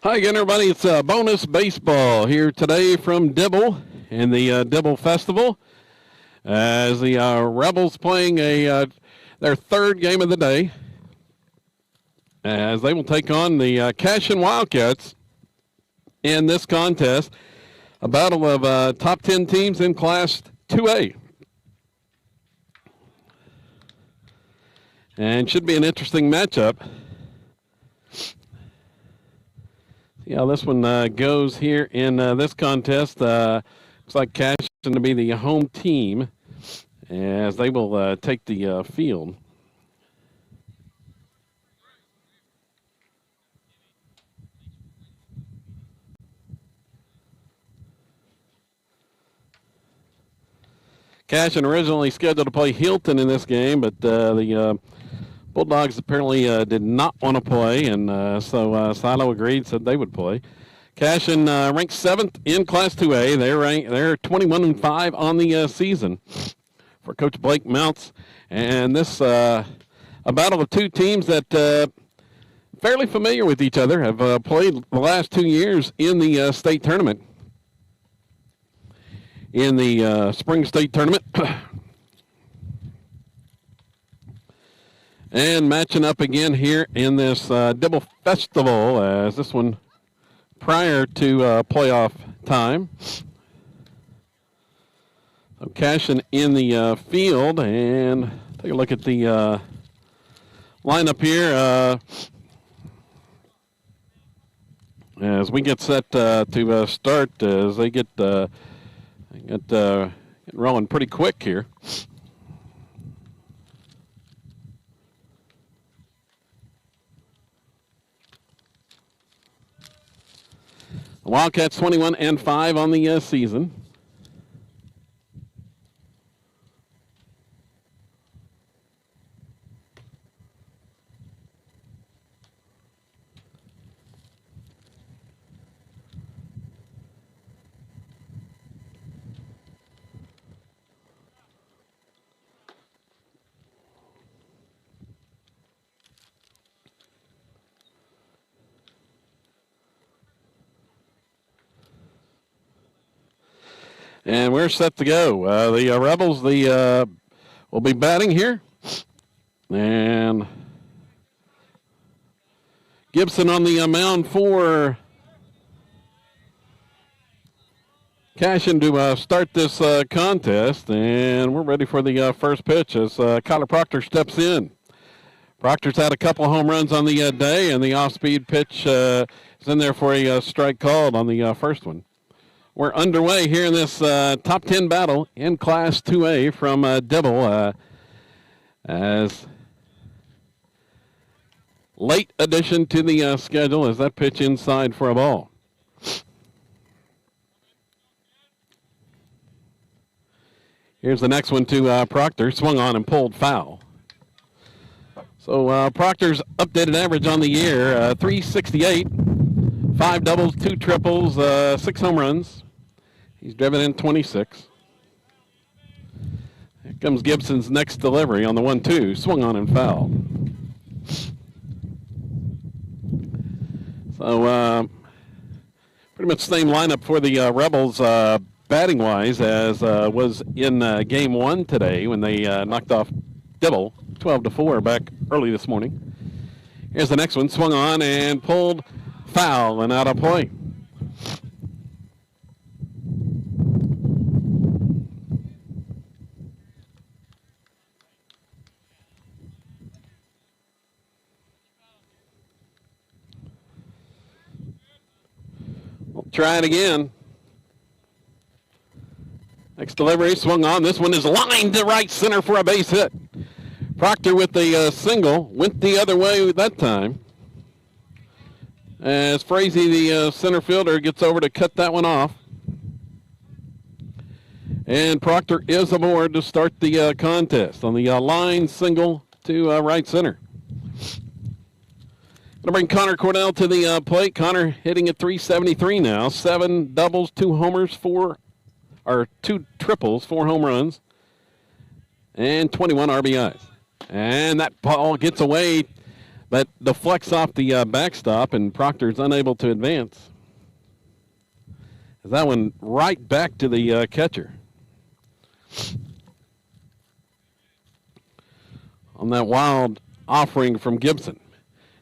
Hi again, everybody. It's bonus baseball here today from Dibble in the Dibble Festival as the Rebels playing their third game of the day as they will take on the Cashion Wildcats in this contest, a battle of top 10 teams in Class 2A. And should be an interesting matchup. See how this one goes here in this contest. Looks like Cashion to be the home team as they will take the field. Cashion originally scheduled to play Hilton in this game, but the Bulldogs apparently did not want to play, and so Silo agreed, said they would play. Cashion ranked 7th in Class 2A. They're 21-5 on the season for Coach Blake Mounts. And this a battle of two teams that fairly familiar with each other, have played the last 2 years in the state tournament. In the spring state tournament. And matching up again here in this Dibble Festival as this one prior to playoff time. So Cashion in the field, and take a look at the lineup here as we get set to start as they get rolling pretty quick here. The Wildcats 21-5 on the season. And we're set to go. The Rebels will be batting here. And Gibson on the mound for Cashion to start this contest. And we're ready for the first pitch as Kyler Proctor steps in. Proctor's had a couple of home runs on the day, and the off-speed pitch is in there for a strike called on the first one. We're underway here in this top 10 battle in Class 2A from Dibble as late addition to the schedule as that pitch inside for a ball. Here's the next one to Proctor, swung on and pulled foul. So Proctor's updated average on the year, 368, 5 doubles, 2 triples, 6 home runs. He's driven in 26. Here comes Gibson's next delivery on the 1-2. Swung on and foul. So pretty much the same lineup for the Rebels batting-wise as was in Game 1 today when they knocked off Dibble 12-4 back early this morning. Here's the next one. Swung on and pulled foul and out of play. Try it again. Next delivery, swung on. This one is lined to right center for a base hit. Proctor with the single, went the other way that time. As Frazee, the center fielder, gets over to cut that one off. And Proctor is aboard to start the contest on the line single to right center. Going to bring Connor Cornell to the plate. Connor hitting at 373 now. 7 doubles, 2 homers, 2 triples, 4 home runs, and 21 RBIs. And that ball gets away But deflects off the backstop, and Proctor's unable to advance. That one right back to the catcher. On that wild offering from Gibson.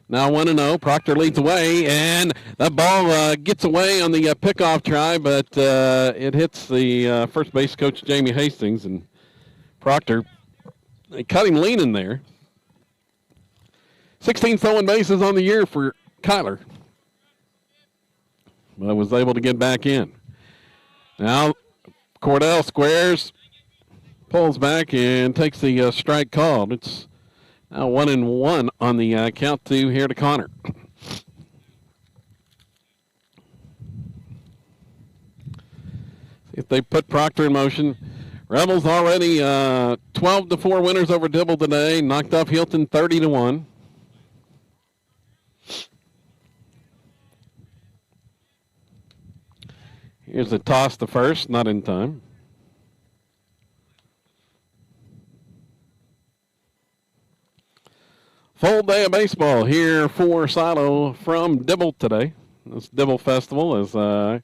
Now 1-0. Proctor leads away, and that ball gets away on the pickoff try, but it hits the first base coach, Jamie Hastings, and Proctor, they cut him leaning there. 16 stolen bases on the year for Kyler, but was able to get back in. Now Cordell squares, pulls back, and takes the strike called. It's now 1-1 on the count to here to Connor. See if they put Proctor in motion. Rebels already 12-4 winners over Dibble today. Knocked off Hilton 30-1. Here's a toss to first, not in time. Full day of baseball here for Silo from Dibble today. This Dibble Festival has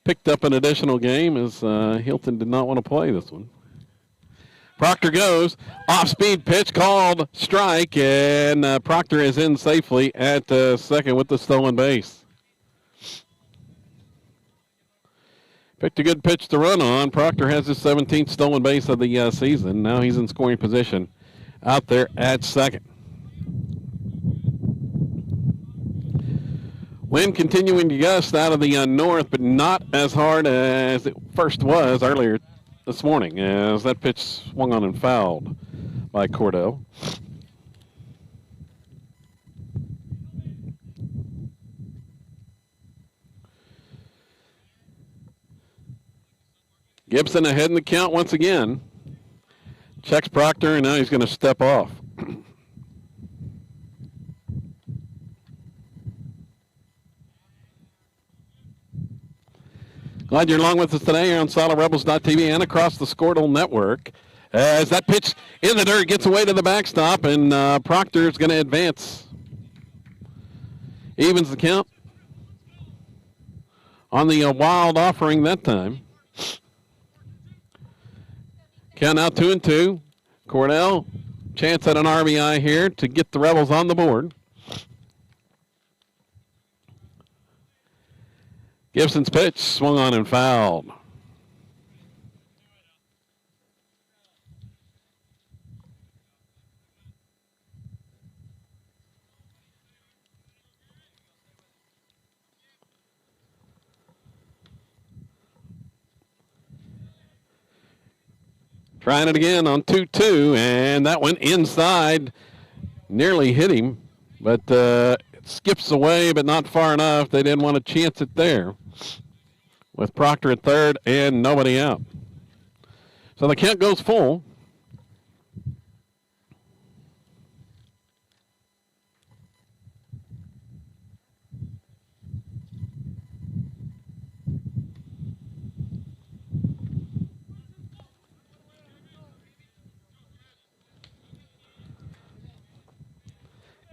picked up an additional game as Hilton did not want to play this one. Proctor goes, off-speed pitch called strike, and Proctor is in safely at second with the stolen base. Picked a good pitch to run on. Proctor has his 17th stolen base of the season. Now he's in scoring position out there at second. Wind continuing to gust out of the north, but not as hard as it first was earlier this morning, as that pitch swung on and fouled by Cordell. Gibson ahead in the count once again. Checks Proctor, and now he's going to step off. Glad you're along with us today here on SoloRebels.tv and across the Squirtle Network. As that pitch in the dirt gets away to the backstop, and Proctor is going to advance. Evens the count on the wild offering that time. Count now 2-2. Cordell, chance at an RBI here to get the Rebels on the board. Gibson's pitch swung on and fouled. Trying it again on 2-2, and that went inside. Nearly hit him, but it skips away, but not far enough. They didn't want to chance it there with Proctor at third and nobody out. So the count goes full.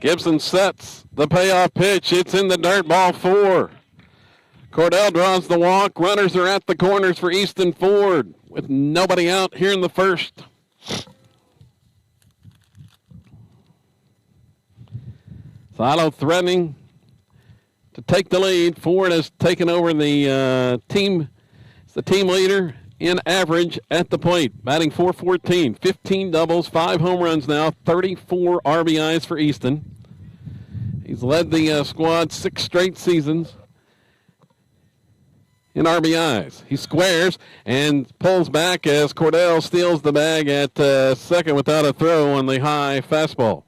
Gibson sets the payoff pitch. It's in the dirt, ball 4. Cordell draws the walk. Runners are at the corners for Easton Ford with nobody out here in the first. Silo threatening to take the lead. Ford has taken over the team. It's the team leader in average at the plate. Batting .414, 15 doubles, 5 home runs now, 34 RBIs for Easton. He's led the squad 6 straight seasons in RBIs. He squares and pulls back as Cordell steals the bag at second without a throw on the high fastball.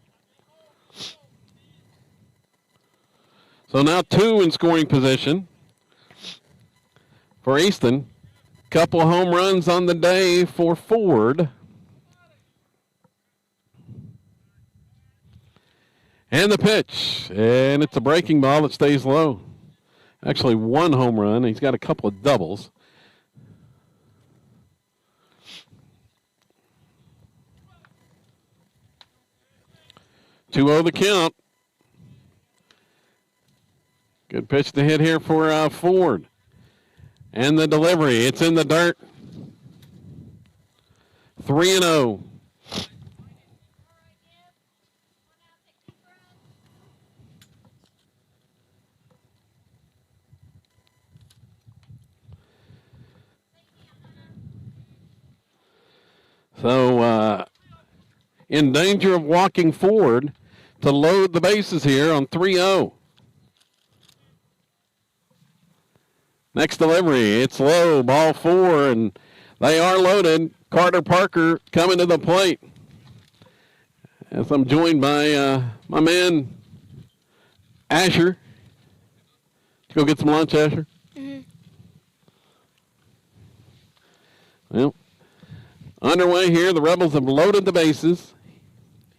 So now 2 in scoring position for Easton. Couple home runs on the day for Ford. And the pitch. And it's a breaking ball that stays low. Actually, 1 home run. He's got a couple of doubles. Two 2-0 the count. Good pitch to hit here for Ford. And the delivery, it's in the dirt. 3-0. So in danger of walking forward to load the bases here on 3-0. Next delivery, it's low, ball 4, and they are loaded. Carter Parker coming to the plate. As I'm joined by my man, Asher. Go get some lunch, Asher? Mm-hmm. Well, underway here, the Rebels have loaded the bases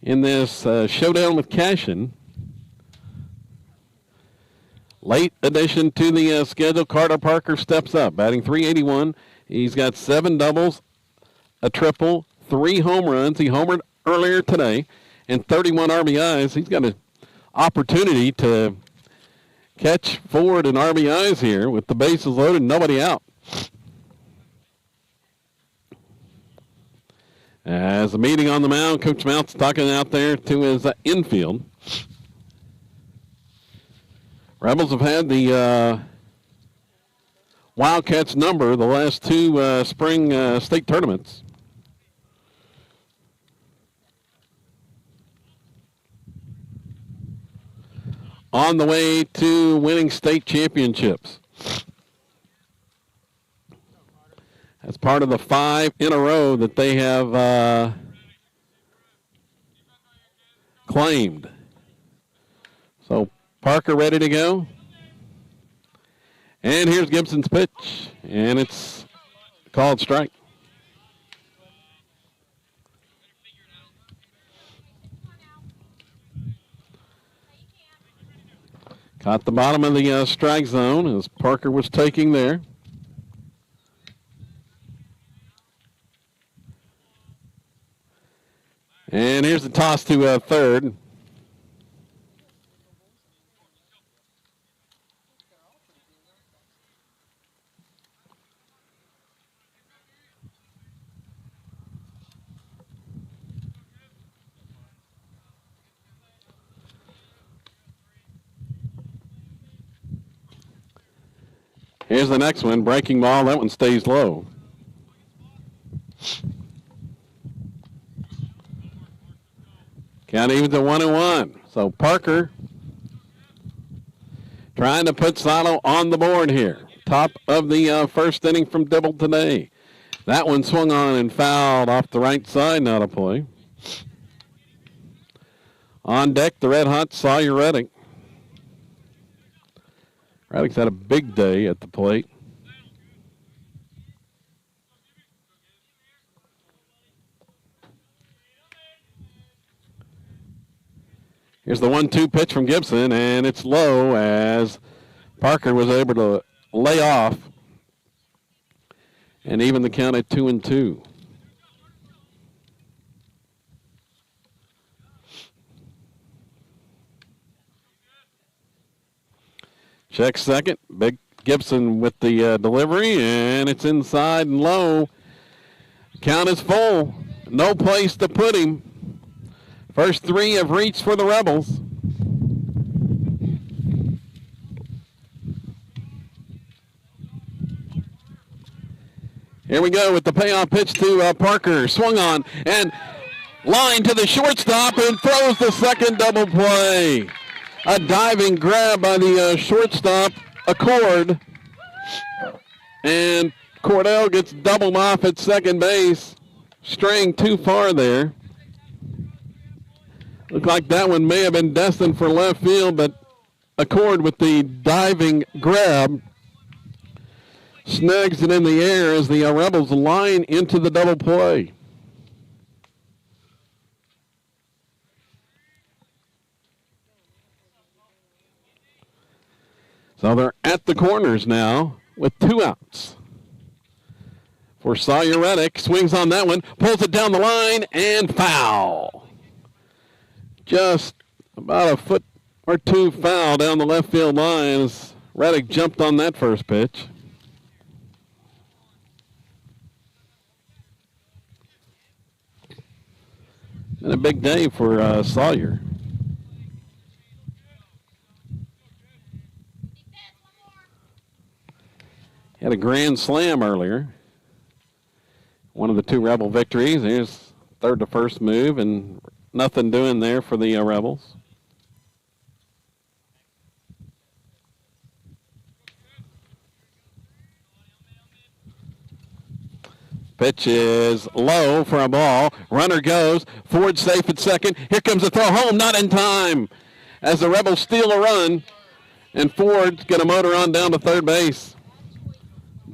in this showdown with Cashion. Late addition to the schedule, Carter Parker steps up, batting .381. He's got 7 doubles, a triple, 3 home runs. He homered earlier today, and 31 RBIs. He's got an opportunity to catch Ford in RBIs here with the bases loaded, nobody out. As a meeting on the mound, Coach Mount's talking out there to his infield. Rebels have had the Wildcats number the last 2 spring state tournaments. On the way to winning state championships. As part of the 5 in a row that they have claimed. So Parker ready to go. And here's Gibson's pitch. And it's called strike. Caught the bottom of the strike zone as Parker was taking there. And here's the toss to third. Here's the next one, breaking ball. That one stays low. Count evens at 1-1. So Parker trying to put Silo on the board here. Top of the first inning from Dibble today. That one swung on and fouled off the right side, not a play. On deck, the red hot Sawyer Reddick. Reddick's had a big day at the plate. Here's the 1-2 pitch from Gibson, and it's low as Parker was able to lay off and even the count at 2-2. Check second. Big Gibson with the delivery, and it's inside and low. Count is full. No place to put him. First 3 have reached for the Rebels. Here we go with the payoff pitch to Parker. Swung on and line to the shortstop and throws the second double play. A diving grab by the shortstop, Accord. And Cordell gets doubled off at second base. Straying too far there. Looked like that one may have been destined for left field, but Accord with the diving grab snags it in the air as the Rebels line into the double play. So they're at the corners now with 2 outs. For Sawyer Reddick, swings on that one, pulls it down the line, and foul. Just about a foot or two foul down the left field line as Reddick jumped on that first pitch. And a big day for Sawyer. Had a grand slam earlier. One of the two Rebel victories. Here's third to first move, and nothing doing there for the Rebels. Pitch is low for a ball. Runner goes. Ford safe at second. Here comes a throw home, not in time. As the Rebels steal a run, and Ford's going to motor on down to third base.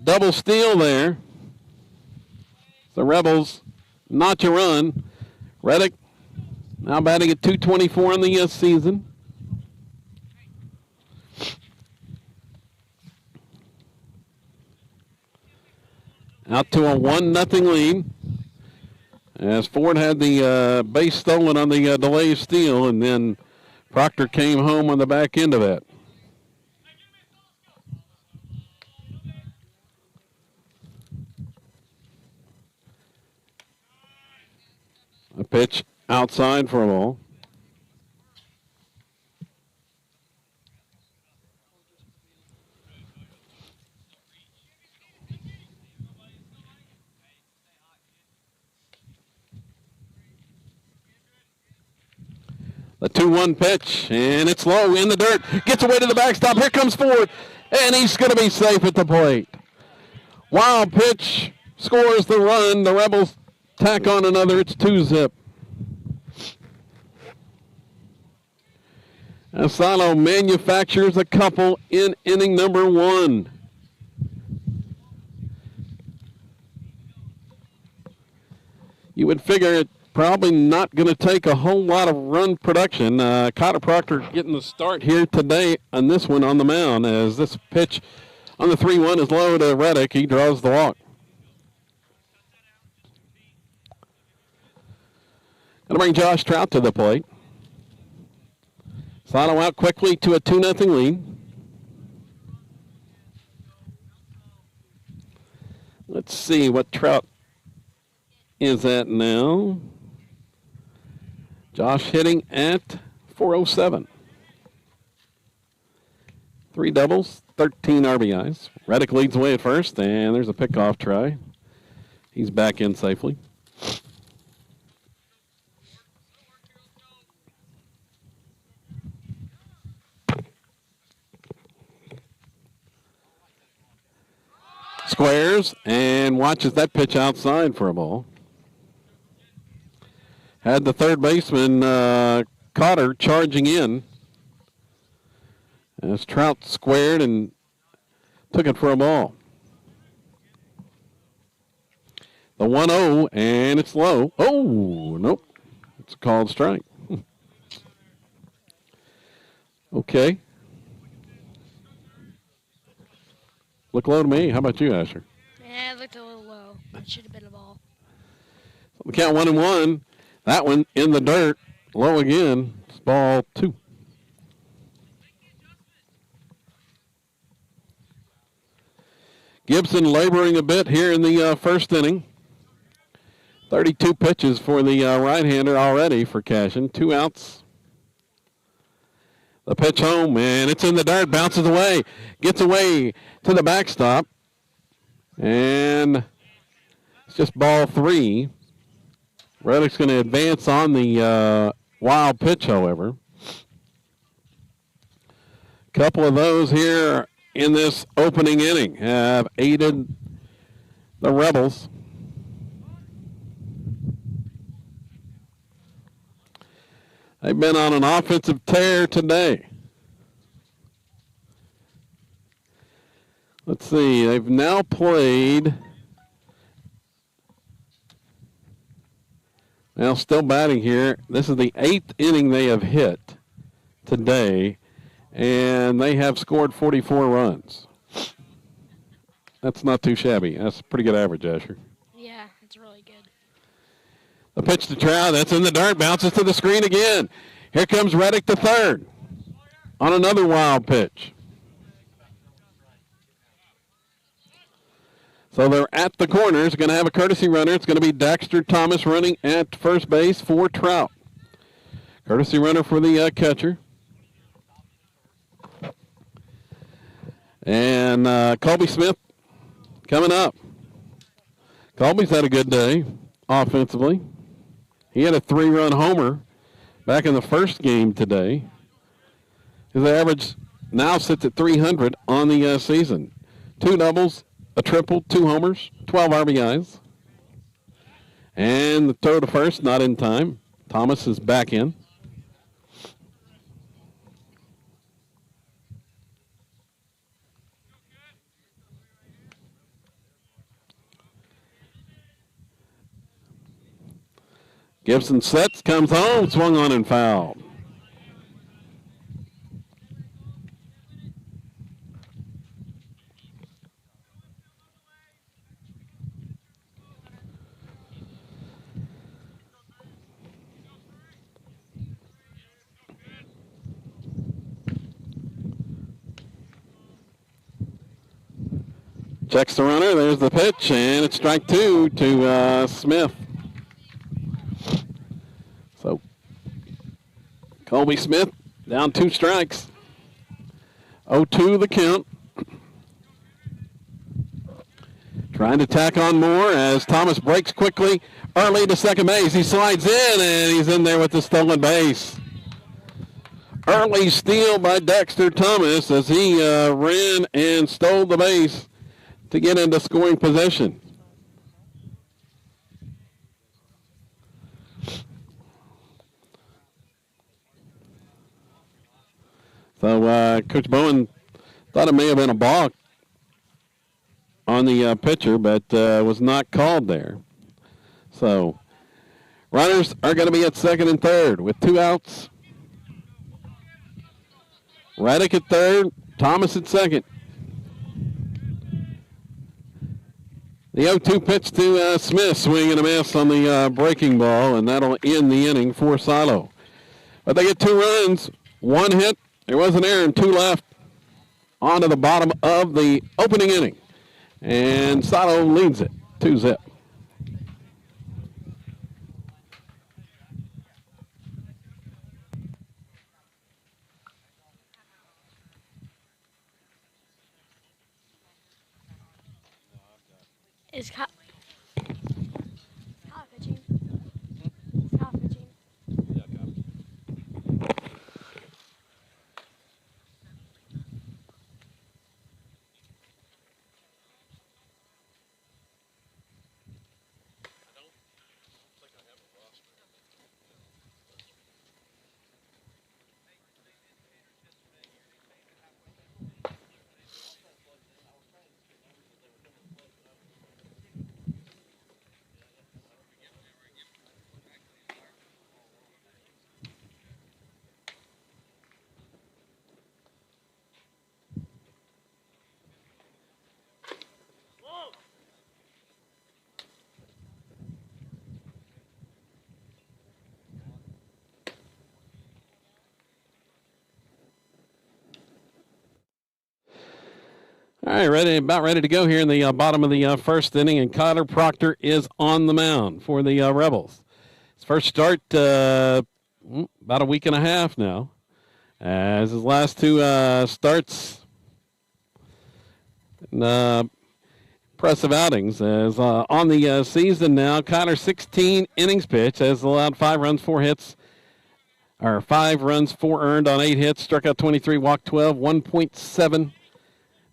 Double steal there. The Rebels notch a run. Reddick now batting at .224 in the season. Out to a 1-0 lead. As Ford had the base stolen on the delay steal, and then Proctor came home on the back end of that. A pitch outside for a ball. The 2-1 pitch, and it's low in the dirt. Gets away to the backstop. Here comes Ford, and he's going to be safe at the plate. Wild pitch scores the run. The Rebels tack on another. It's 2-0. Silo manufactures a couple in inning number 1. You would figure it probably not going to take a whole lot of run production. Cotter Proctor getting the start here today on this one on the mound, as this pitch on the 3-1 is low to Reddick. He draws the walk. Going to bring Josh Trout to the plate. Silo out quickly to a 2-0 lead. Let's see what Trout is at now. Josh hitting at .407. 3 doubles, 13 RBIs. Reddick leads away at first, and there's a pickoff try. He's back in safely. Squares and watches that pitch outside for a ball. Had the third baseman, Cotter, charging in. As Trout squared and took it for a ball. The 1-0, and it's low. Oh, nope. It's a called strike. Okay. Look low to me. How about you, Asher? Yeah, it looked a little low. It should have been a ball. So we count 1-1. That one in the dirt. Low again. It's ball 2. Gibson laboring a bit here in the first inning. 32 pitches for the right-hander already for Cashion. 2 outs. The pitch home, and it's in the dirt. Bounces away. Gets away to the backstop. And it's just ball 3. Reddick's going to advance on the wild pitch, however. Couple of those here in this opening inning have aided the Rebels. They've been on an offensive tear today. Let's see, they've now played, now still batting here. This is the 8th inning they have hit today, and they have scored 44 runs. That's not too shabby. That's a pretty good average, Asher. Yeah, it's really good. The pitch to Trout, that's in the dirt, bounces to the screen again. Here comes Reddick to third. on another wild pitch. So they're at the corners, going to have a courtesy runner. It's going to be Dexter Thomas running at first base for Trout. Courtesy runner for the catcher. And Colby Smith coming up. Colby's had a good day offensively. He had a 3-run homer back in the first game today. His average now sits at 300 on the season. 2 doubles, a triple, 2 homers, 12 RBIs. And the throw to first, not in time. Thomas is back in. Gibson sets, comes home, swung on and fouled. Checks the runner, there's the pitch, and it's strike 2 to Smith. So, Colby Smith down 2 strikes. 0-2 the count. Trying to tack on more as Thomas breaks quickly early to second base. He slides in, and he's in there with the stolen base. Early steal by Dexter Thomas as he ran and stole the base to get into scoring position. So Coach Bowen thought it may have been a balk on the pitcher, but was not called there. So runners are going to be at second and third with 2 outs. Reddick at third, Thomas at second. The 0-2 pitch to Smith, swing and a miss on the breaking ball, and that'll end the inning for Silo. But they get 2 runs, 1 hit. There was an error and 2 left on to the bottom of the opening inning. And Silo leads it 2-0. Is Kyle pitching? Is Kyle pitching? All right, about ready to go here in the bottom of the first inning, and Kyler Proctor is on the mound for the Rebels. His first start about a week and a half now, as his last 2 starts, impressive outings. As on the season now, Kyler 16 innings pitched, has allowed 5 runs, 4 hits, or 5 runs, 4 earned on 8 hits, struck out 23, walked 12, 1.7.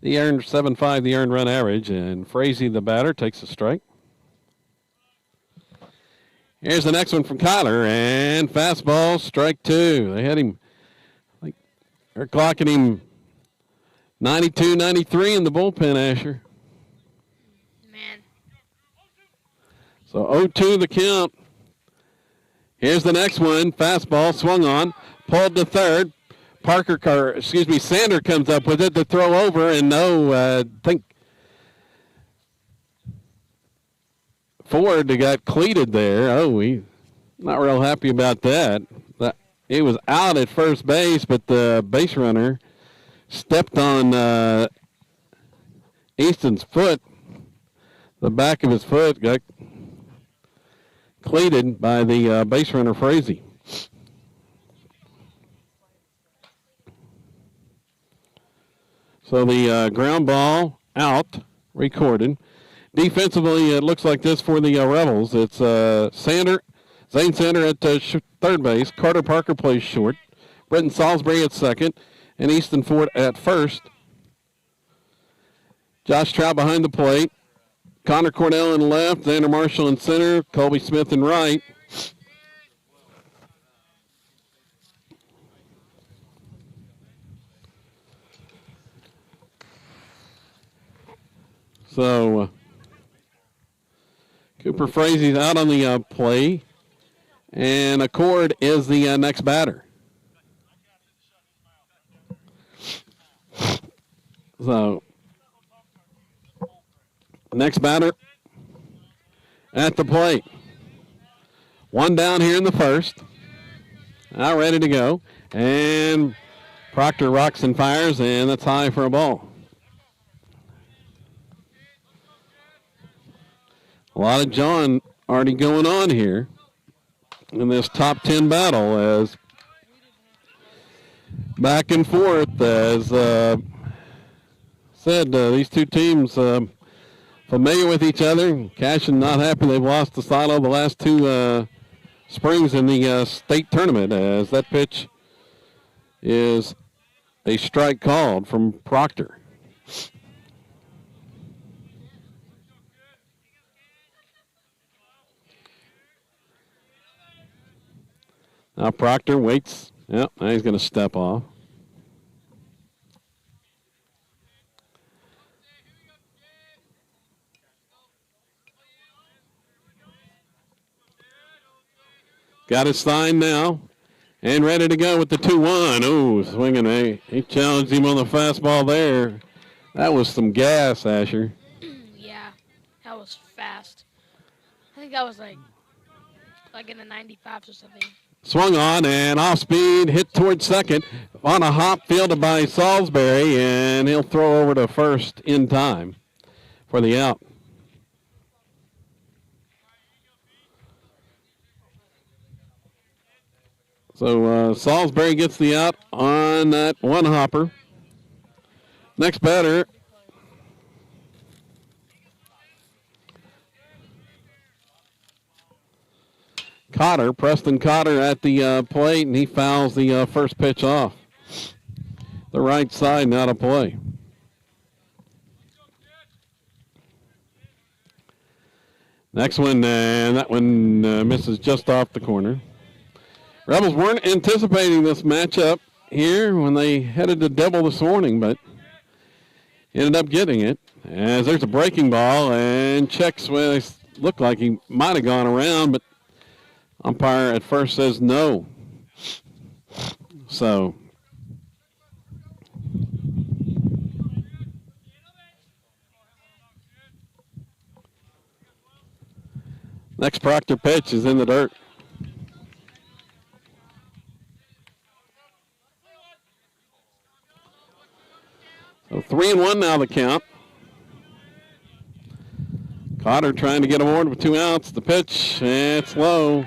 The earned 7.5, the earned run average, and Frazee, the batter, takes a strike. Here's the next one from Kyler, and fastball, strike 2. They had him, they're clocking him 92, 93 in the bullpen, Asher. Man. So 0-2 the count. Here's the next one, fastball, swung on, pulled to third. Sander comes up with it to throw over, and I think Ford got cleated there. Oh, he's not real happy about that. He was out at first base, but the base runner stepped on Easton's foot. The back of his foot got cleated by the base runner, Frazee. So the ground ball out, recorded. Defensively, it looks like this for the Rebels. It's Zane Sander at third base. Carter Parker plays short. Brenton Salisbury at second. And Easton Ford at first. Josh Trout behind the plate. Connor Cordell in left. Xander Marshall in center. Colby Smith in right. So Cooper Frazee's out on the play. And Accord is the next batter. So next batter at the plate. One down here in the first. Now ready to go. And Proctor rocks and fires, and that's high for a ball. A lot of John already going on here in this top 10 battle as back and forth. As said, these two teams familiar with each other. Cashion not happy they've lost to Silo the last two springs in the state tournament, as that pitch is a strike called from Proctor. Now Proctor waits. Yep, now he's going to step off. Got his sign now and ready to go with the 2-1. Ooh, swinging. He challenged him on the fastball there. That was some gas, Asher. Yeah, that was fast. I think that was like in the 95s or something. Swung on and off speed, hit towards second. On a hop, fielded by Salisbury, and he'll throw over to first in time for the out. So Salisbury gets the out on that one hopper. Next batter, Preston Cotter at the plate, and he fouls the first pitch off. The right side, not a play. Next one, and that one misses just off the corner. Rebels weren't anticipating this matchup here when they headed to Devil this morning, but ended up getting it. As there's a breaking ball, and checks where it looked like he might have gone around, but umpire at first says no. So next Proctor pitch is in the dirt. So 3-1 now the count. Cotter trying to get aboard with 2 outs. The pitch, and it's low.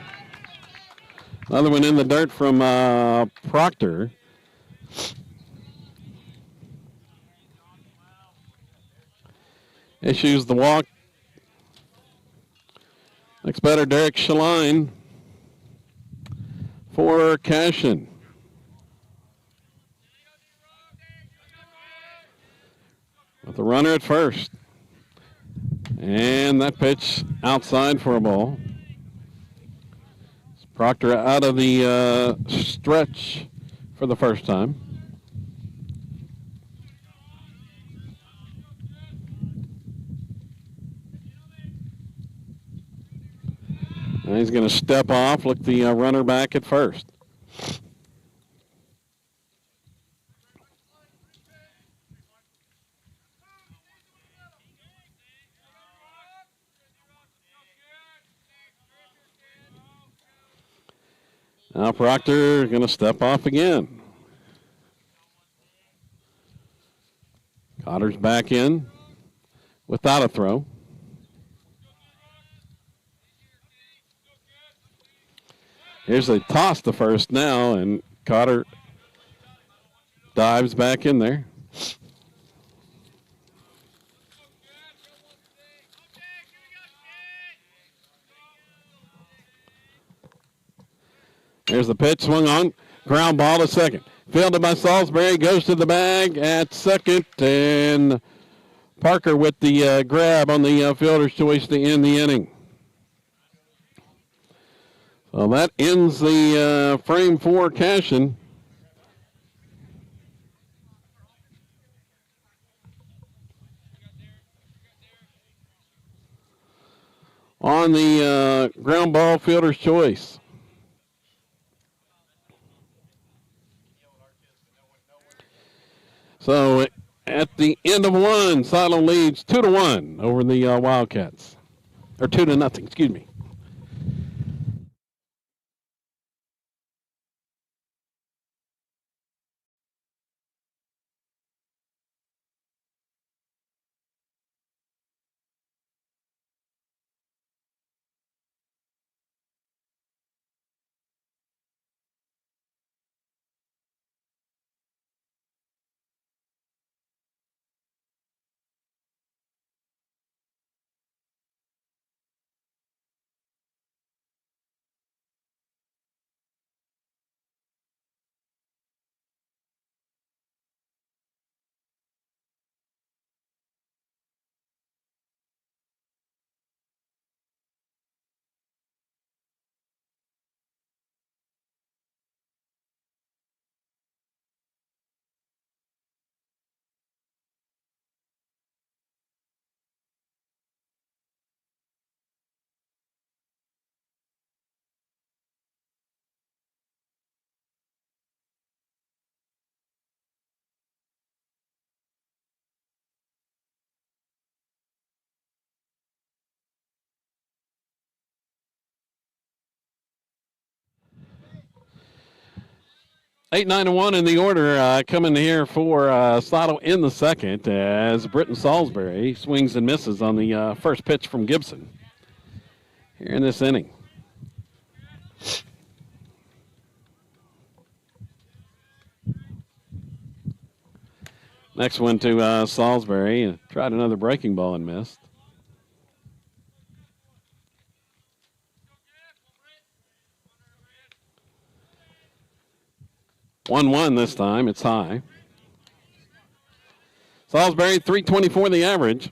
Another one in the dirt from Proctor. Issues the walk. Next batter, Derek Shaline for Cashion. With the runner at first. And that pitch outside for a ball. Proctor out of the stretch for the first time. And he's going to step off, look the runner back at first. Now Proctor going to step off again. Cotter's back in without a throw. Here's a toss to first now, and Cotter dives back in there. There's the pitch, swung on, ground ball to second. Fielded by Salisbury, goes to the bag at second, and Parker with the grab on the fielder's choice to end the inning. So that ends the frame for Cashion. On the ground ball fielder's choice. So at the end of one, Silo leads 2-1 over the Wildcats. Or 2-0, excuse me. Eight, 9, and 1 in the order coming here for Sato in the second as Britton Salisbury swings and misses on the first pitch from Gibson here in this inning. Next one to Salisbury. Tried another breaking ball and missed. One this time. It's high. Salisbury, 324 the average.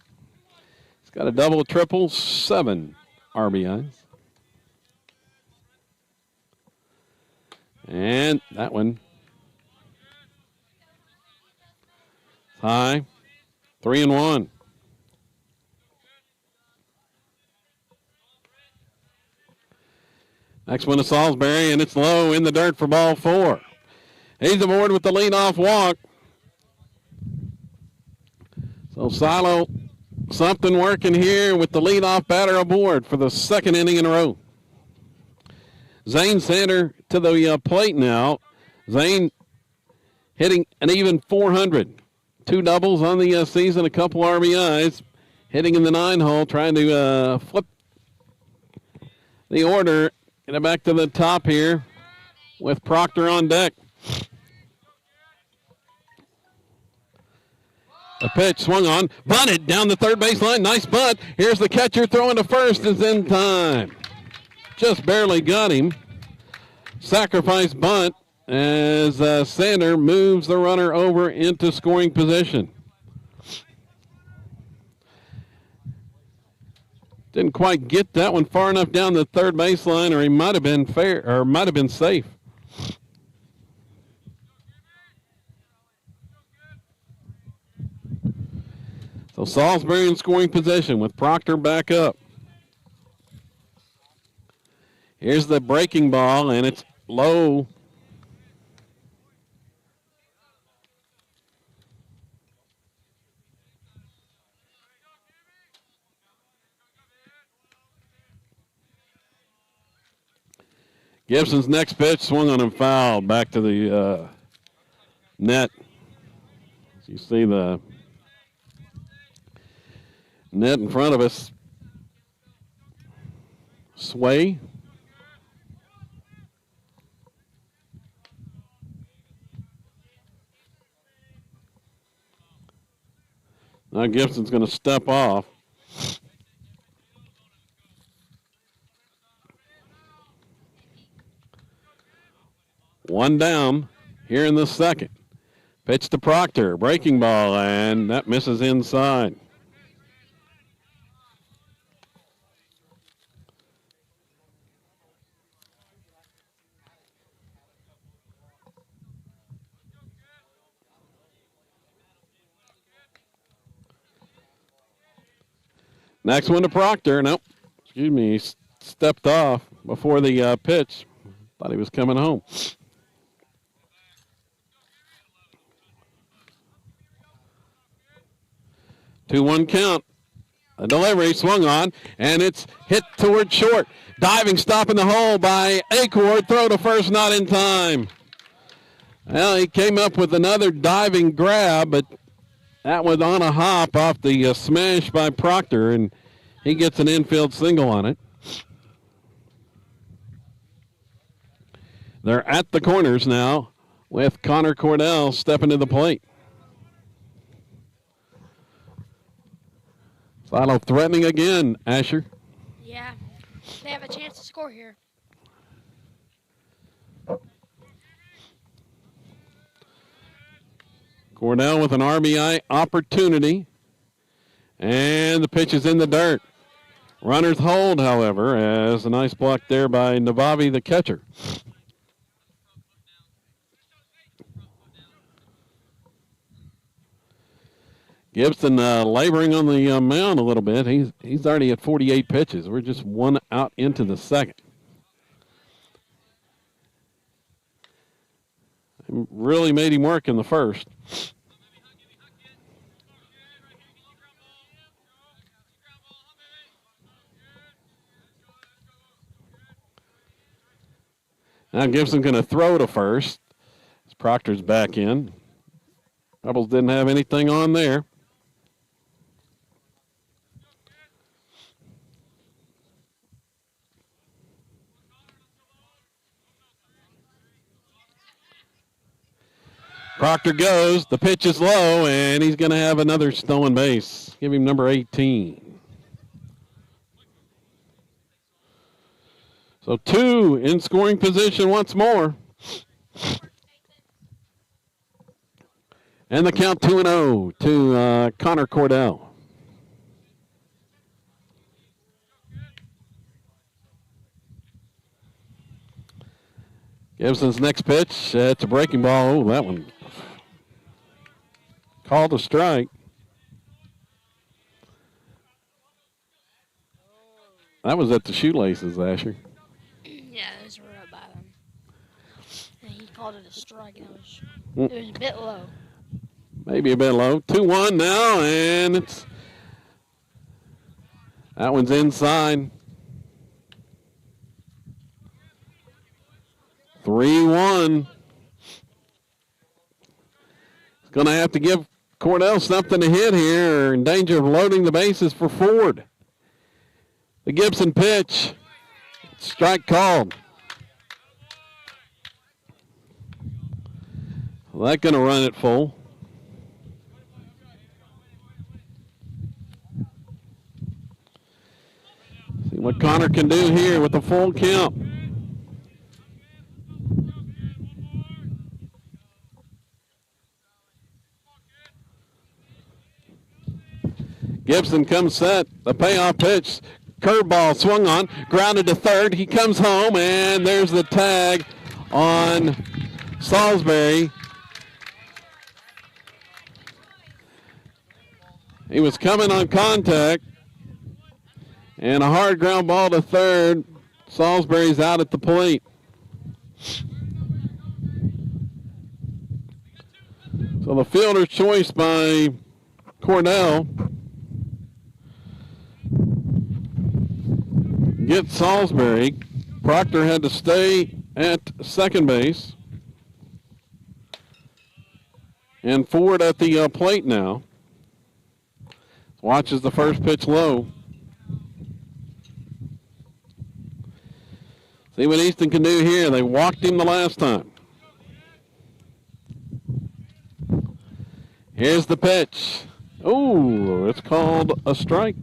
He's got a double, triple, 7 RBIs. And that one high. 3-1. Next one to Salisbury, and it's low in the dirt for ball 4. He's aboard with the leadoff walk. So Silo, something working here with the leadoff batter aboard for the second inning in a row. Zane Sander to the plate now. Zane hitting an even 400. 2 doubles on the season, a couple RBIs. Hitting in the 9 hole, trying to flip the order. Get it back to the top here with Proctor on deck. A pitch swung on, bunted down the third baseline. Nice bunt. Here's the catcher throwing to first. Is in time. Just barely got him. Sacrifice bunt as Sander moves the runner over into scoring position. Didn't quite get that one far enough down the third baseline, or he might have been fair, or might have been safe. So Salisbury in scoring position with Proctor back up. Here's the breaking ball, and it's low. Gibson's next pitch swung on and fouled back to the net. You see the net in front of us sway. Now Gibson's going to step off. One down here in the second. Pitch to Proctor, breaking ball, and that misses inside. Next one to Proctor. Nope. Excuse me. He stepped off before the pitch. Thought he was coming home. 2-1 count. A delivery swung on, and it's hit toward short. Diving stop in the hole by Acord. Throw to first, not in time. Well, he came up with another diving grab, but that was on a hop off the smash by Proctor, and he gets an infield single on it. They're at the corners now with Connor Cordell stepping to the plate. Silo threatening again, Asher. Yeah, they have a chance to score here. Cordell with an RBI opportunity. And the pitch is in the dirt. Runners hold, however, as a nice block there by Navavi, the catcher. Gibson laboring on the mound a little bit. He's already at 48 pitches. We're just one out into the second. Really made him work in the first. Now Gibson's going to throw to first. As Proctor's back in. Rebels didn't have anything on there. Proctor goes. The pitch is low, and he's going to have another stolen base. Give him number 18. So 2 in scoring position once more. And the count 2-0 to Connor Cordell. Gibson's next pitch, it's a breaking ball. Oh, that one called a strike. That was at the shoelaces, Asher. Yeah, those were up by them. And he called it a strike, and it was a bit low. Maybe a bit low. 2-1 now, and that one's inside. 3-1. He's going to have to give Cordell something to hit here. In danger of loading the bases for Ford. The Gibson pitch. Strike called. Well, that's going to run it full. See what Connor can do here with the full count. Gibson comes set. The payoff pitch. Curveball swung on. Grounded to third. He comes home, and there's the tag on Salisbury. He was coming on contact. And a hard ground ball to third. Salisbury's out at the plate. So the fielder's choice by Cordell. Get Salisbury. Proctor had to stay at second base. And Ford at the plate now. Watches the first pitch low. See what Easton can do here. They walked him the last time. Here's the pitch. Oh, it's called a strike.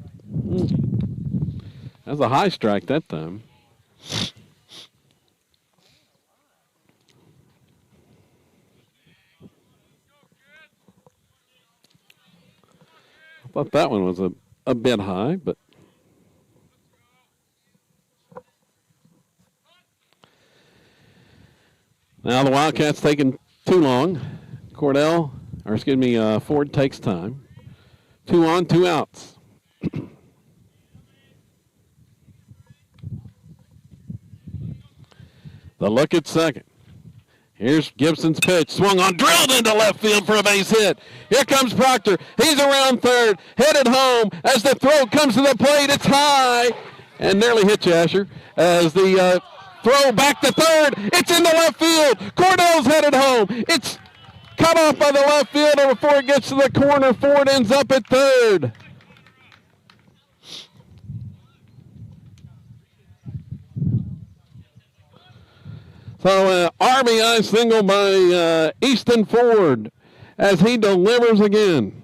That's a high strike that time. I thought that one was a bit high, but now the Wildcats taking too long. Ford takes time. 2 on, 2 outs. The look at second. Here's Gibson's pitch. Swung on, drilled into left field for a base hit. Here comes Proctor. He's around third, headed home. As the throw comes to the plate, it's high and nearly hit Asher. As the throw back to third, it's into left field. Cordell's headed home. It's cut off by the left fielder before it gets to the corner. Ford ends up at third. So RBI single by Easton Ford as he delivers again.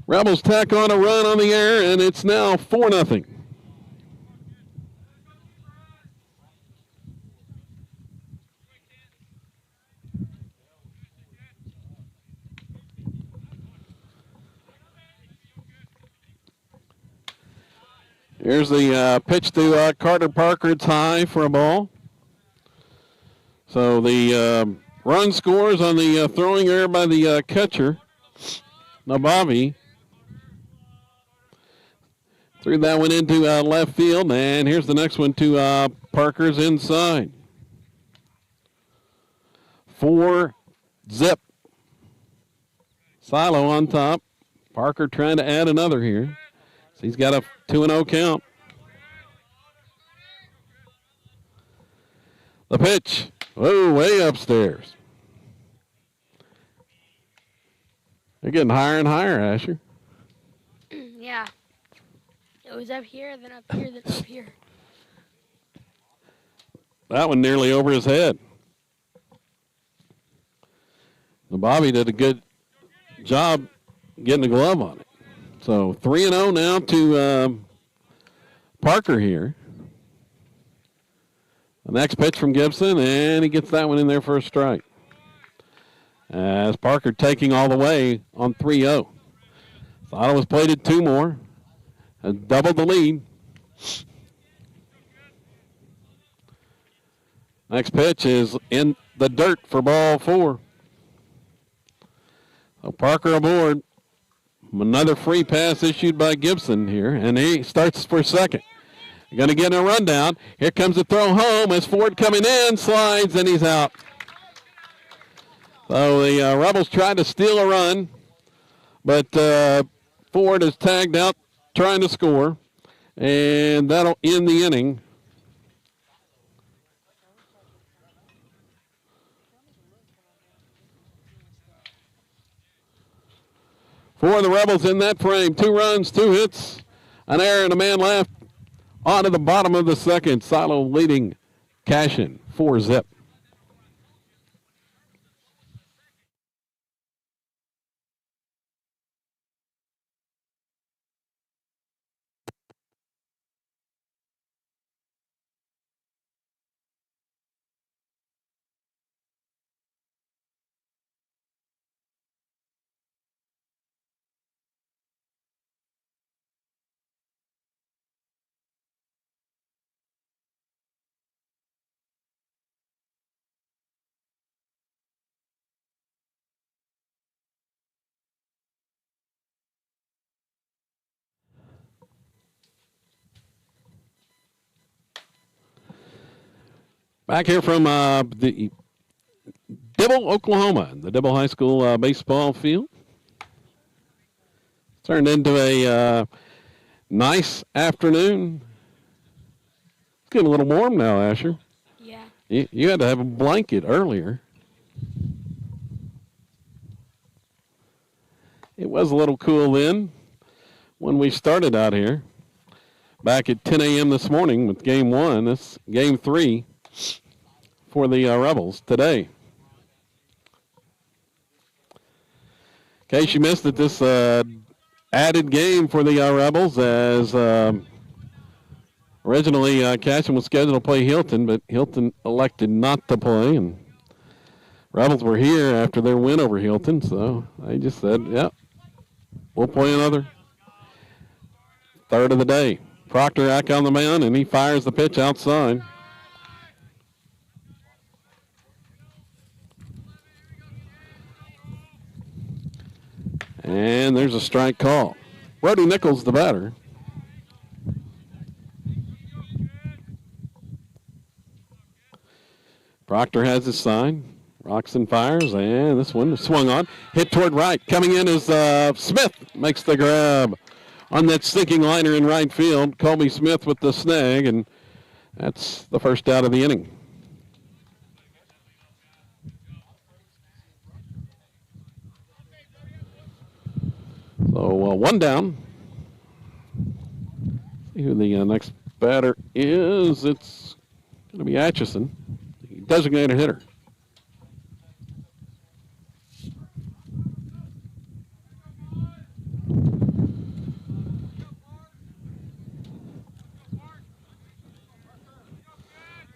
Rebels tack on a run on the air, and it's now 4-0. Here's the pitch to Carter Parker. It's high for a ball. So the run scores on the throwing error by the catcher, Nabavi. Threw that one into left field, and here's the next one to Parker's inside. 4-0. Silo on top. Parker trying to add another here. So he's got a 2-0 count. The pitch. Whoa, way upstairs. They're getting higher and higher, Asher. Yeah. It was up here, then up here, then up here. That one nearly over his head. The Bobby did a good job getting a glove on it. So 3-0 now to Parker here. The next pitch from Gibson, and he gets that one in there for a strike. As Parker taking all the way on 3-0. Thought it was played at 2 more. And doubled the lead. Next pitch is in the dirt for ball 4. So Parker aboard. Another free pass issued by Gibson here, and he starts for second. Going to get a rundown. Here comes the throw home as Ford coming in, slides, and he's out. So the Rebels tried to steal a run, but Ford is tagged out trying to score, and that'll end the inning. For the Rebels in that frame, 2 runs, 2 hits, an error, and a man left. On to the bottom of the second. Silo leading Cashion 4-0. Back here from the Dibble, Oklahoma, the Dibble High School baseball field. Turned into a nice afternoon. Getting a little warm now, Asher. Yeah. You had to have a blanket earlier. It was a little cool then when we started out here. Back at 10 a.m. this morning with game one. This game three for the Rebels today. In case you missed it, this added game for the Rebels as originally Cashion was scheduled to play Hilton, but Hilton elected not to play, and Rebels were here after their win over Hilton, so they just said, yep, we'll play another third of the day. Proctor back on the mound, and he fires the pitch outside. And there's a strike call. Brody Nichols, the batter. Proctor has his sign. Rocks and fires, and this one swung on. Hit toward right. Coming in is Smith. Makes the grab on that sinking liner in right field. Colby Smith with the snag, and that's the first out of the inning. So one down. See who the next batter is. It's going to be Atchison, the designated hitter.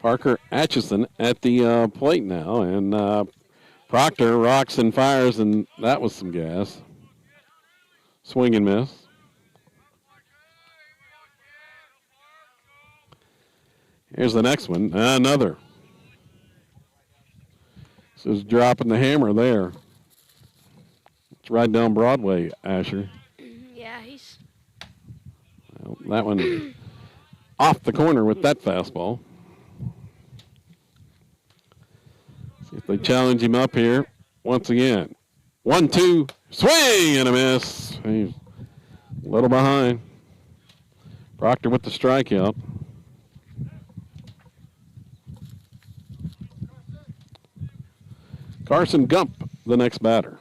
Parker Atchison at the plate now, and Proctor rocks and fires, and that was some gas. Swing and miss. Here's the next one. Another. This is dropping the hammer there. It's right down Broadway, Asher. Yeah, he's... Well, that one off the corner with that fastball. See if they challenge him up here once again. 1-2, swing and a miss. He's a little behind. Proctor with the strikeout. Carson Gump, the next batter.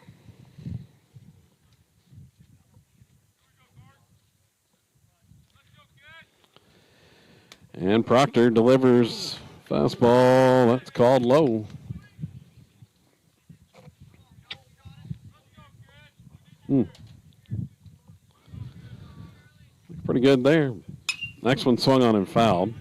And Proctor delivers fastball. That's called low. Pretty good there. Next one swung on and fouled.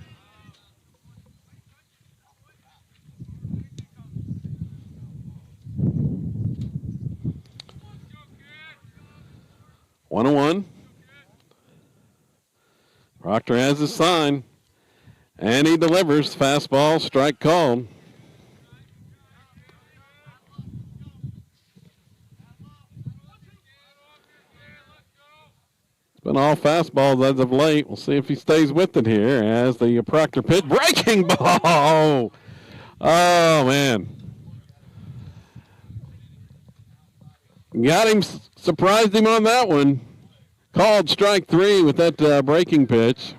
One and one. Proctor has his sign, and he delivers fastball, strike called. It's been all fastballs as of late. We'll see if he stays with it here as the Proctor pitch. Breaking ball! Oh, man. Got him, surprised him on that one. Called strike three with that breaking pitch.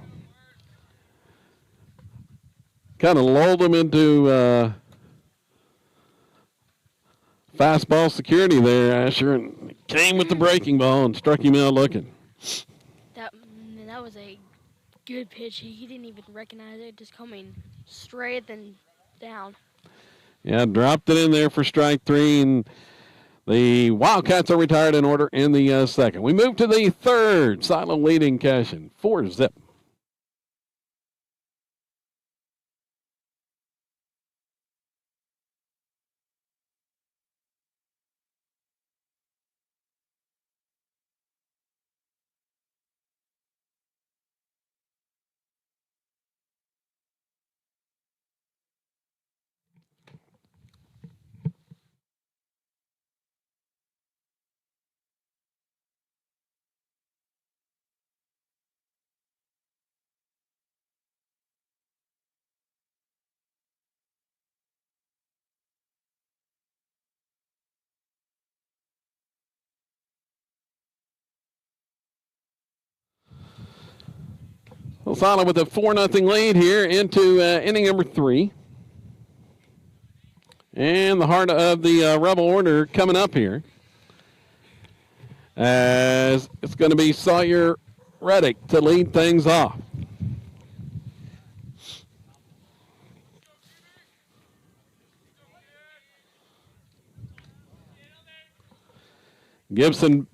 Kind of lulled him into fastball security there, Asher, and came with the breaking ball and struck him out looking. That was a good pitch. He didn't even recognize it, just coming straight then down. Yeah, dropped it in there for strike three, and the Wildcats are retired in order in the second. We move to the third. Silo leading Cashion, 4-0. Solid with a 4-0 lead here into inning number 3. And the heart of the Rebel order coming up here, as it's going to be Sawyer Reddick to lead things off. Gibson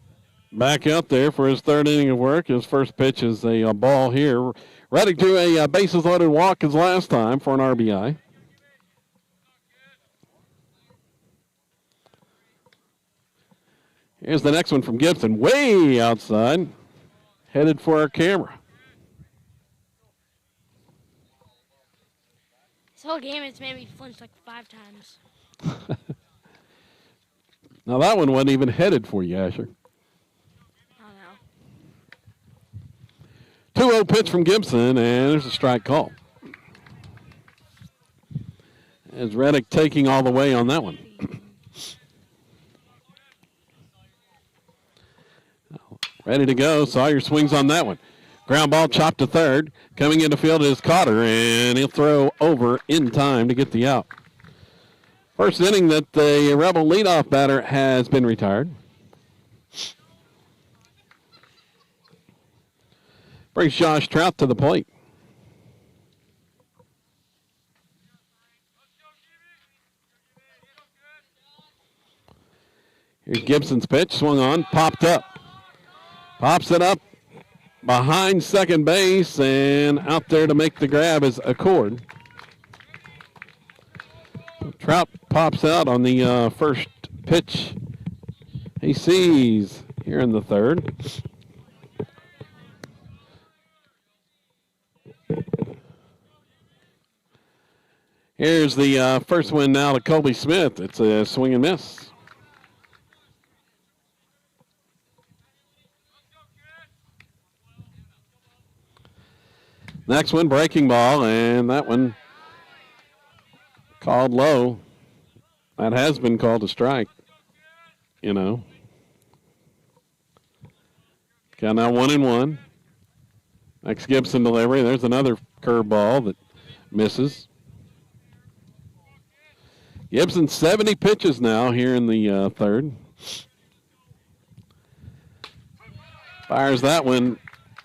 back out there for his 3rd inning of work. His first pitch is a ball here. Reddick drew a bases loaded walk his last time for an RBI. Here's the next one from Gibson, way outside, headed for our camera. This whole game has made me flinch like 5 times. Now that one wasn't even headed for you, Asher. I don't know. 2-0 pitch from Gibson, and there's a strike call. As Reddick taking all the way on that one. Ready to go. Sawyer swings on that one. Ground ball chopped to third. Coming into field is Cotter, and he'll throw over in time to get the out. First inning that the Rebel leadoff batter has been retired. Brings Josh Trout to the plate. Here's Gibson's pitch, swung on, popped up. Pops it up behind second base, and out there to make the grab is Accord. Trout pops out on the first pitch he sees here in the 3rd. Here's the first one now to Colby Smith. It's a swing and miss. Next one, breaking ball, and that one called low. That has been called a strike, you know. Got now 1-1. Next Gibson delivery. There's another curveball that misses. Gibson 70 pitches now here in the 3rd. Fires that one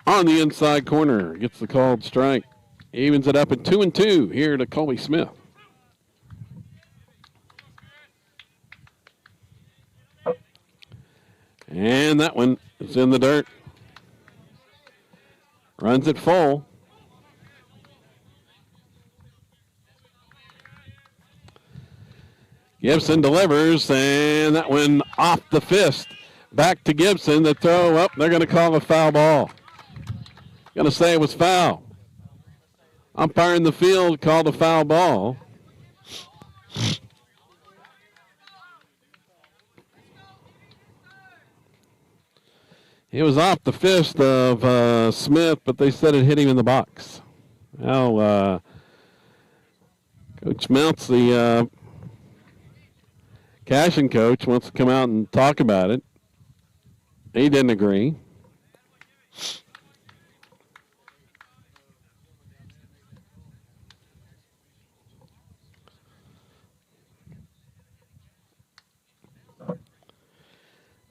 on the inside corner. Gets the called strike. Evens it up at 2-2 here to Colby Smith. And that one is in the dirt. Runs it full. Gibson delivers, and that one off the fist. Back to Gibson. The throw up. They're going to call a foul ball. Going to say it was foul. Umpire in the field called a foul ball. It was off the fist of Smith, but they said it hit him in the box. Now, Coach Mounts, the Cashion coach, wants to come out and talk about it. He didn't agree.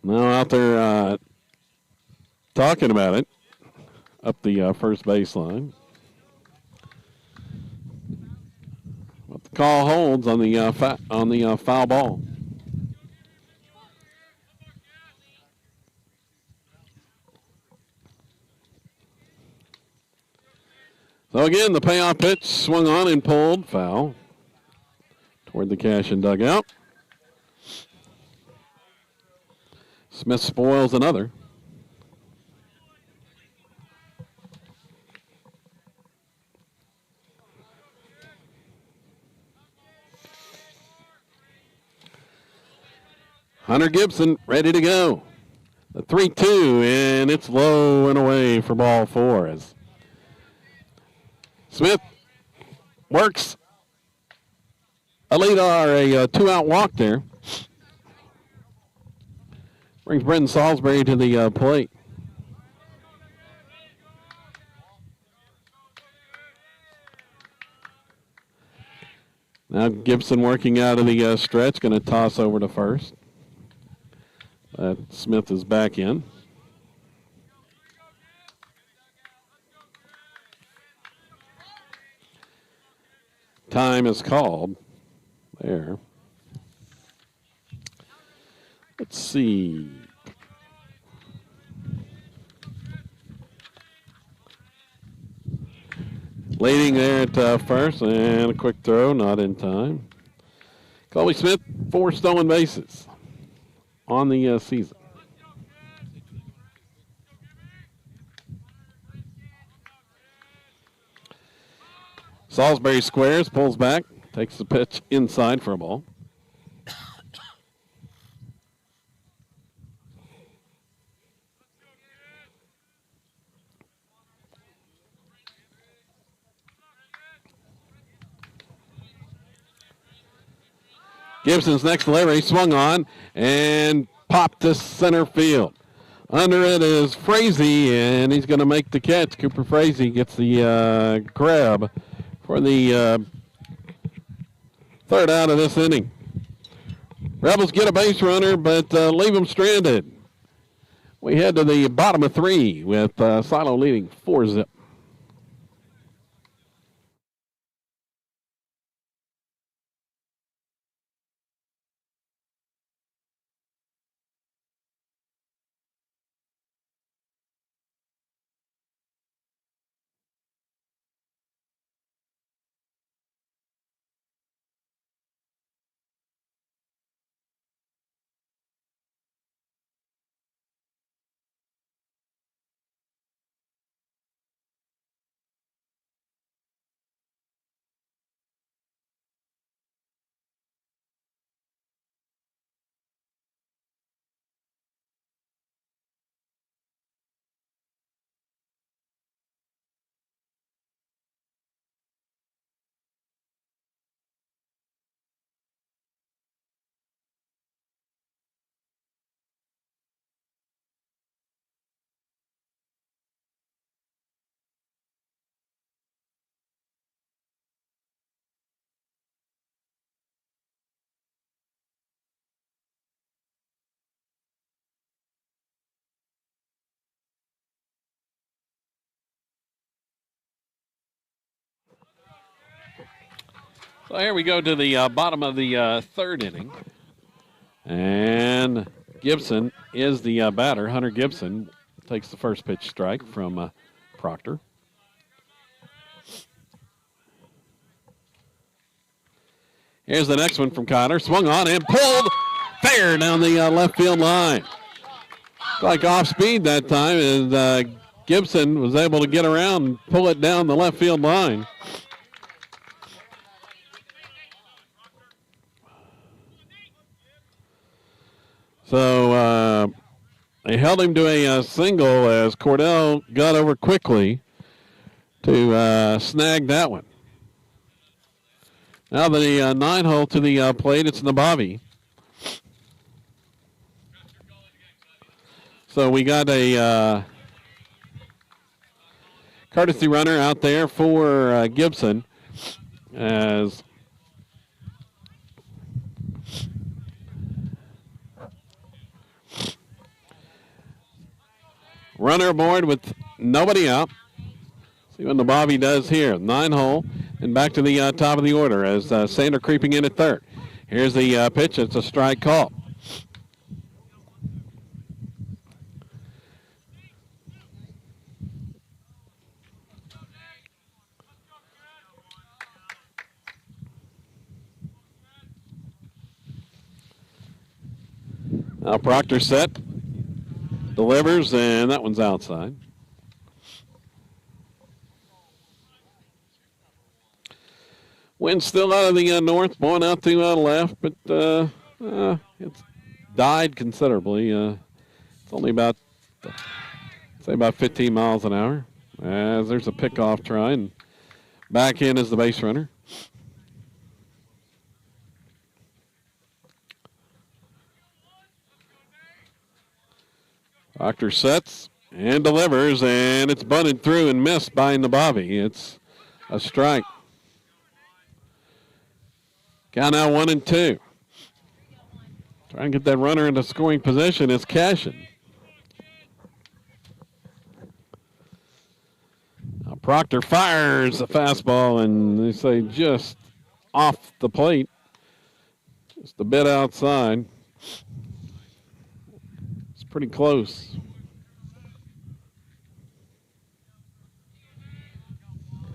Now out there talking about it up the first baseline. What the call holds on the foul ball. So again, the payoff pitch swung on and pulled, foul toward the Cashion dugout. Smith spoils another. Hunter Gibson ready to go. The 3-2, and it's low and away for ball 4 as Smith works a lead or a 2-out walk there. Brings Brenton Salisbury to the plate. Now Gibson working out of the stretch, going to toss over to first. Smith is back in. Time is called there. Let's see. Leading there at first, and a quick throw, not in time. Colby Smith, 4 stolen bases on the season. Salisbury squares, pulls back, takes the pitch inside for a ball. Gibson's next delivery swung on and popped to center field. Under it is Frazee, and he's going to make the catch. Cooper Frazee gets the grab for the third out of this inning. Rebels get a base runner, but leave them stranded. We head to the bottom of 3 with Silo leading 4-0. So here we go to the bottom of the third inning. And Gibson is the batter. Hunter Gibson takes the first pitch strike from Proctor. Here's the next one from Connor. Swung on and pulled fair down the left field line. Like off speed that time, and Gibson was able to get around and pull it down the left field line. So they held him to a single as Cordell got over quickly to snag that one. Now the 9-hole to the plate, it's Nabavi. So we got a courtesy runner out there for Gibson as runner aboard with nobody out. See what Nabavi does here. 9-hole and back to the top of the order as Sander creeping in at third. Here's the pitch. It's a strike call. Now Proctor set, delivers, and that one's outside. Wind still out of the north, blowing out to left, but it's died considerably. It's only about, say, about 15 miles an hour. As there's a pickoff try, and back in is the base runner. Proctor sets and delivers, and it's bunted through and missed by Nabavi. It's a strike. Count now 1-2. Try and get that runner into scoring position is Cashion. Now Proctor fires the fastball, and they say just off the plate. Just a bit outside. It's pretty close.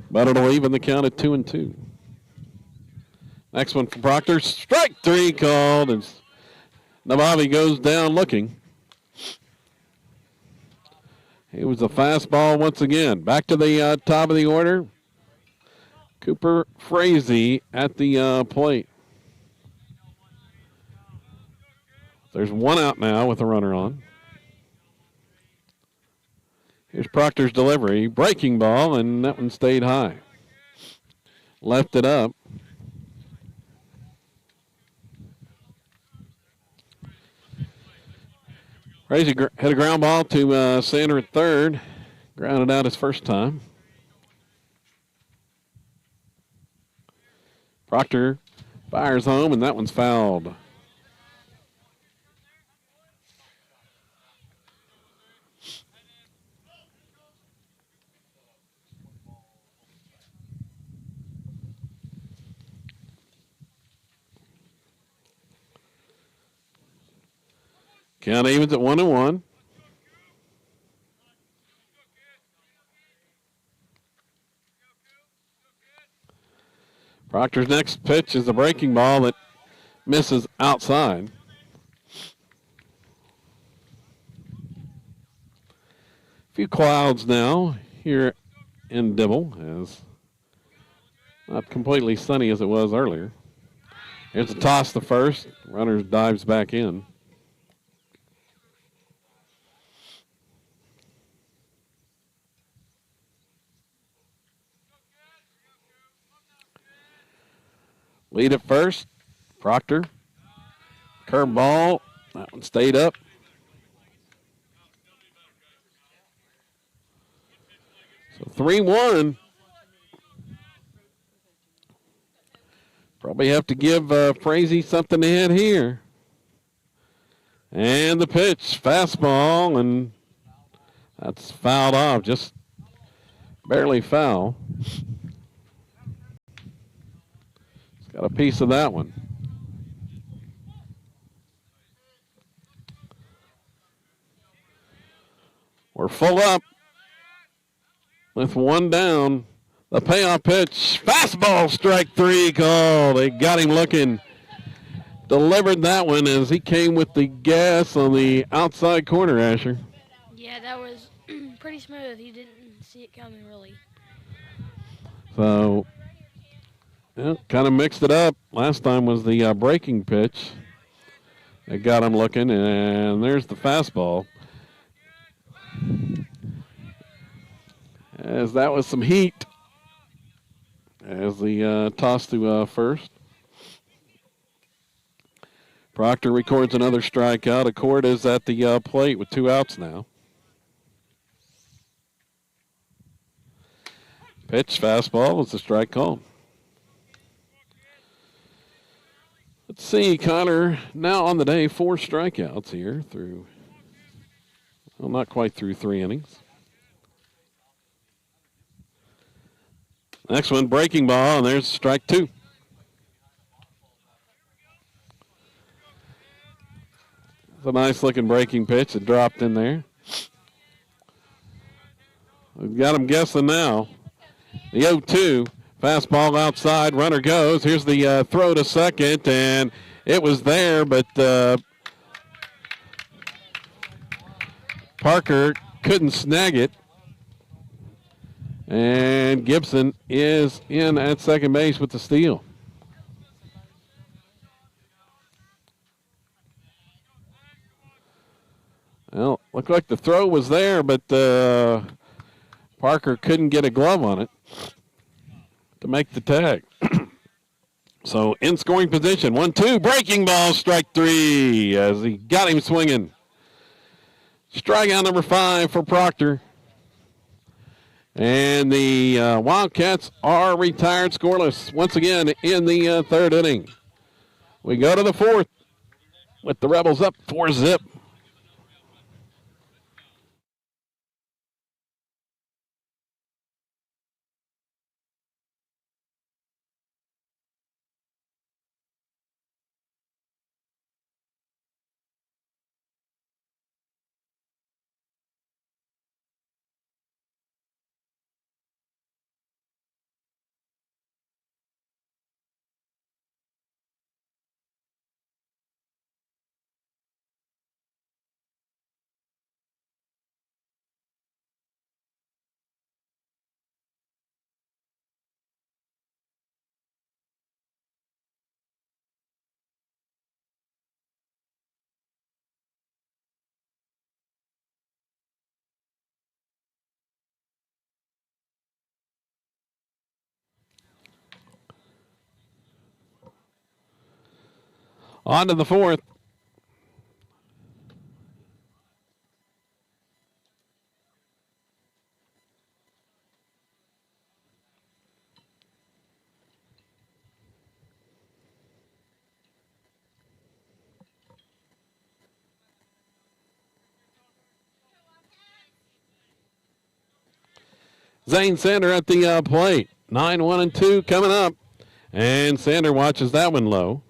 But it'll even the count at 2-2. Next one for Proctor. Strike 3 called as Navabi goes down looking. It was a fastball once again. Back to the top of the order. Cooper Frazee at the plate. There's one out now with a runner on. Here's Proctor's delivery. Breaking ball, and that one stayed high. Left it up. Frazee hit a ground ball to Sander at third. Grounded out his first time. Proctor fires home, and that one's fouled. Count evens at 1-1. Proctor's next pitch is a breaking ball that misses outside. A few clouds now here in Dibble, as not completely sunny as it was earlier. Here's a toss to first. Runner dives back in. Lead at first. Proctor. Curve ball. That one stayed up. So 3-1. Probably have to give Frazee something to hit here. And the pitch. Fastball, and that's fouled off. Just barely foul. Got a piece of that one. We're full up with one down. The payoff pitch. Fastball, strike 3 called. They got him looking. Delivered that one as he came with the gas on the outside corner, Asher. Yeah, that was pretty smooth. He didn't see it coming, really. So, yeah, kind of mixed it up. Last time was the breaking pitch that got him looking, and there's the fastball. As that was some heat as the toss to first. Proctor records another strikeout. Accord is at the plate with 2 outs now. Pitch, fastball was the strike call. Let's see, Connor, now on the day, 4 strikeouts here through, well, not quite through 3 innings. Next one, breaking ball, and there's strike 2. It's a nice-looking breaking pitch that dropped in there. We've got him guessing now. The 0-2. Fastball outside, runner goes. Here's the throw to second, and it was there, but Parker couldn't snag it. And Gibson is in at second base with the steal. Well, looked like the throw was there, but Parker couldn't get a glove on it to make the tag. So in scoring position, 1-2, breaking ball, strike 3 as he got him swinging. Strikeout number 5 for Proctor. And the Wildcats are retired scoreless once again in the 3rd inning. We go to the fourth with the Rebels up 4-0. On to the fourth. Zane Sander at the plate. 9-1-2 coming up. And Sander watches that one low.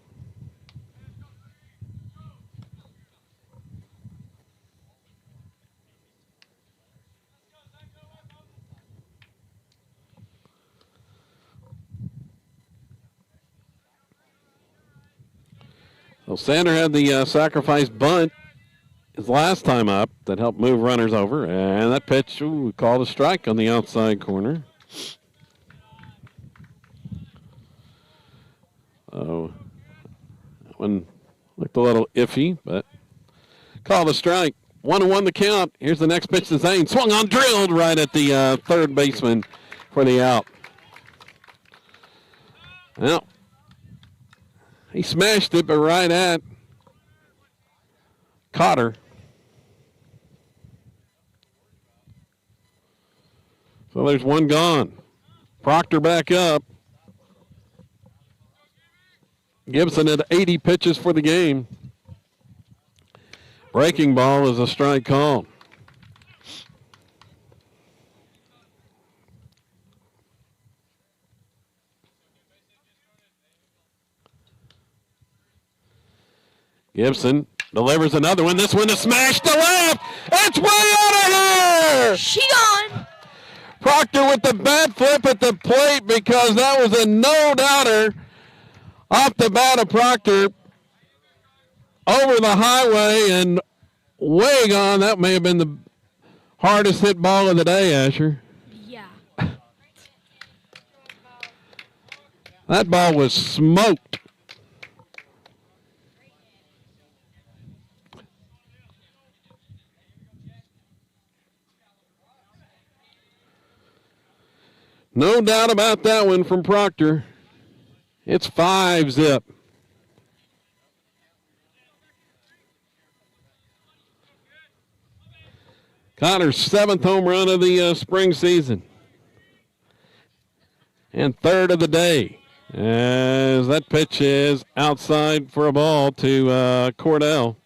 So Sander had the sacrifice bunt his last time up that helped move runners over. And that pitch, called a strike on the outside corner. Oh, that one looked a little iffy, but called a strike. 1-1 the count. Here's the next pitch to Zane. Swung on, drilled right at the third baseman for the out. Well, he smashed it, but right at Cotter. So there's one gone. Proctor back up. Gibson at 80 pitches for the game. Breaking ball is a strike call. Gibson delivers another one. This one is smashed to left. It's way out of here. She gone. Proctor with the bat flip at the plate because that was a no-doubter off the bat of Proctor over the highway and way gone. That may have been the hardest hit ball of the day, Asher. Yeah. That ball was smoked. No doubt about that one from Proctor. It's 5-0. Cotter's 7th home run of the spring season. And 3rd of the day. As that pitch is outside for a ball to Cordell.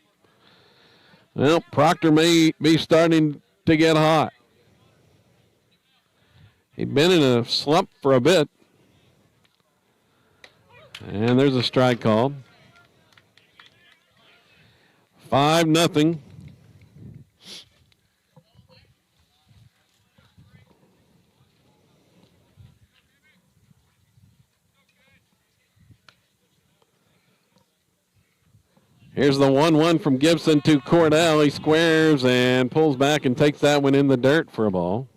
Well, Proctor may be starting to get hot. He'd been in a slump for a bit. And there's a strike called. 5-0. Here's the 1-1 from Gibson to Cordell. He squares and pulls back and takes that one in the dirt for a ball.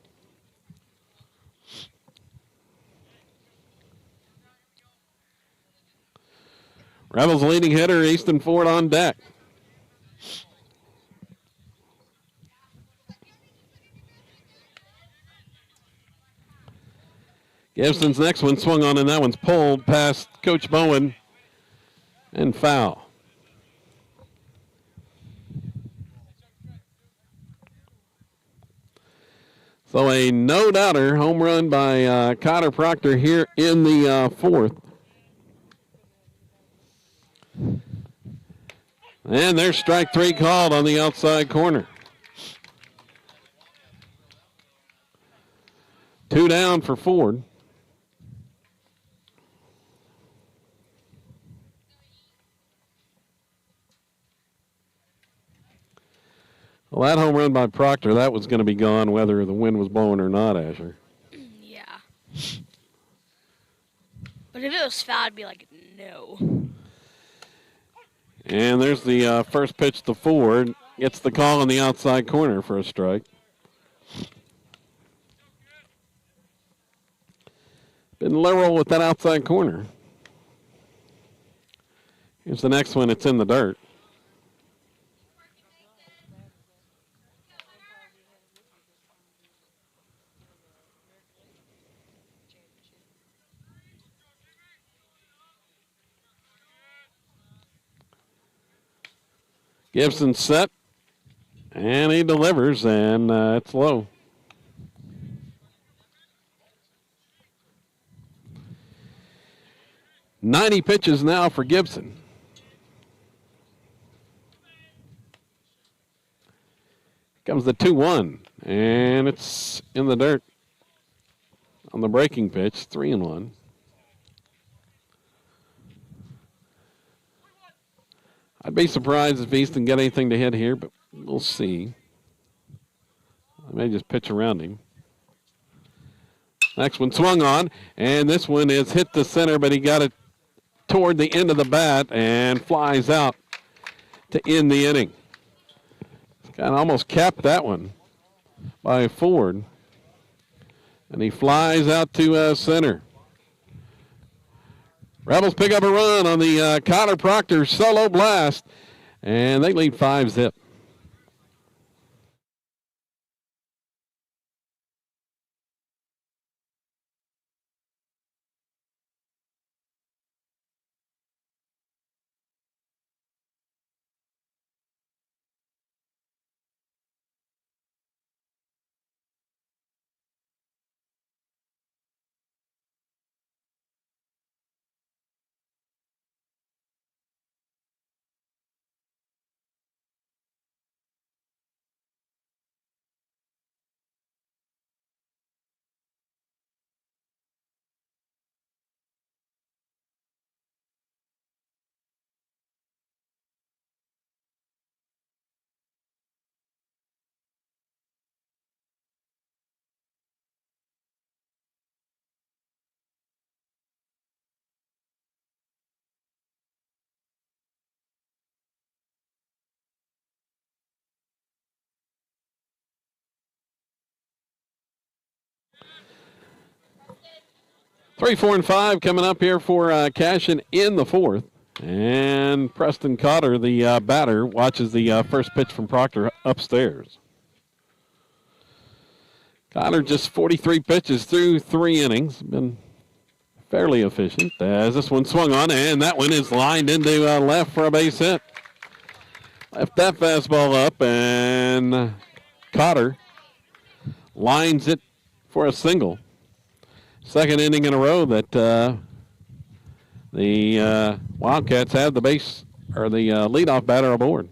Rebels leading hitter, Easton Ford on deck. Gibson's next one swung on, and that one's pulled past Coach Bowen and foul. So a no-doubter home run by Cotter Proctor here in the fourth. And there's strike three called on the outside corner. 2 down for Ford. Well, that home run by Proctor, that was going to be gone whether the wind was blowing or not, Asher. Yeah. But if it was foul, I'd be like, no. And there's the first pitch to Ford. Gets the call on the outside corner for a strike. Been liberal with that outside corner. Here's the next one. It's in the dirt. Gibson set, and he delivers, and it's low. "90 pitches now for Gibson. Comes the 2-1, and it's in the dirt on the breaking pitch, 3-1. I'd be surprised if Easton get anything to hit here, but we'll see. I may just pitch around him. Next one swung on, and this one is hit to center, but he got it toward the end of the bat and flies out to end the inning. Kind of almost capped that one by Ford, and he flies out to center. Rebels pick up a run on the Connor Proctor solo blast, and they lead 5-0. Three, 4, and 5 coming up here for Cashion in the fourth. And Preston Cotter, the batter, watches the first pitch from Proctor upstairs. Cotter just 43 pitches through 3 innings. Been fairly efficient as this one swung on, and that one is lined into left for a base hit. Left that fastball up, and Cotter lines it for a single. Second inning in a row that the Wildcats have the base or the leadoff batter aboard.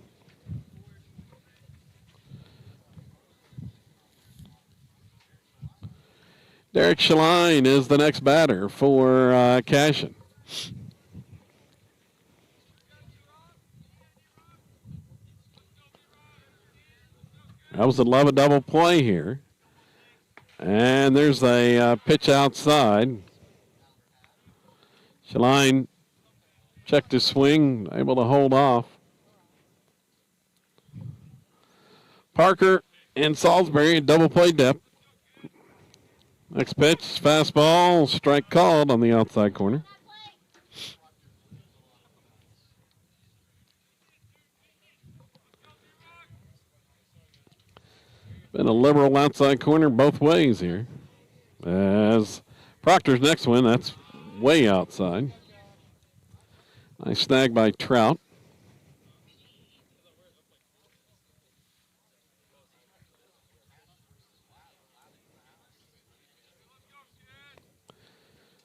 Derek Shaline is the next batter for Cashion. That was a love double play here. And there's a pitch outside. Shaline checked his swing, able to hold off. Parker and Salisbury, double play depth. Next pitch, fastball, strike called on the outside corner. Been a liberal outside corner both ways here. As Proctor's next one, that's way outside. Nice snag by Trout.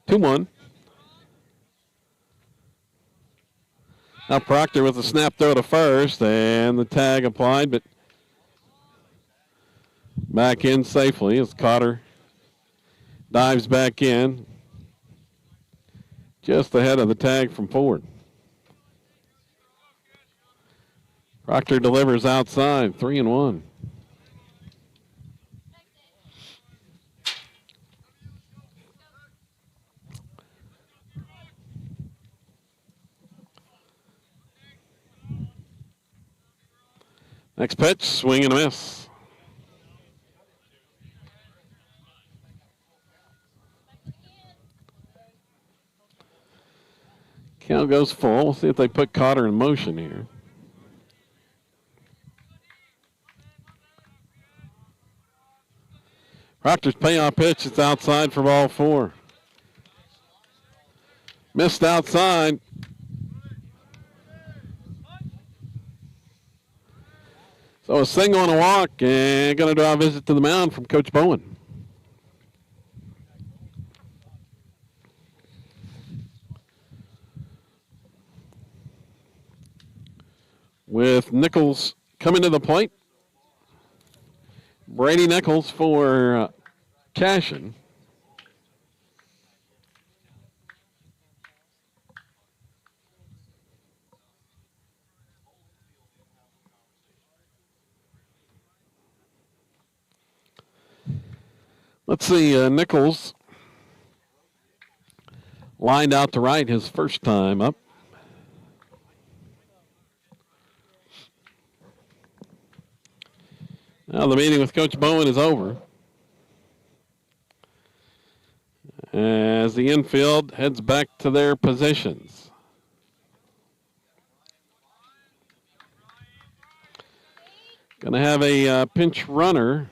Two one. Now Proctor with a snap throw to first, and the tag applied, but back in safely as Cotter dives back in, just ahead of the tag from Ford. Proctor delivers outside, 3-1. Next pitch, swing and a miss. Count goes full. We'll see if they put Cotter in motion here. Proctor's payoff pitch. It's outside for ball 4. Missed outside. So a single and a walk, and going to draw a visit to the mound from Coach Bowen. With Nichols coming to the plate. Brady Nichols for Cashion. Let's see, Nichols lined out to right his first time up. Now the meeting with Coach Bowen is over, as the infield heads back to their positions. Going to have a pinch runner.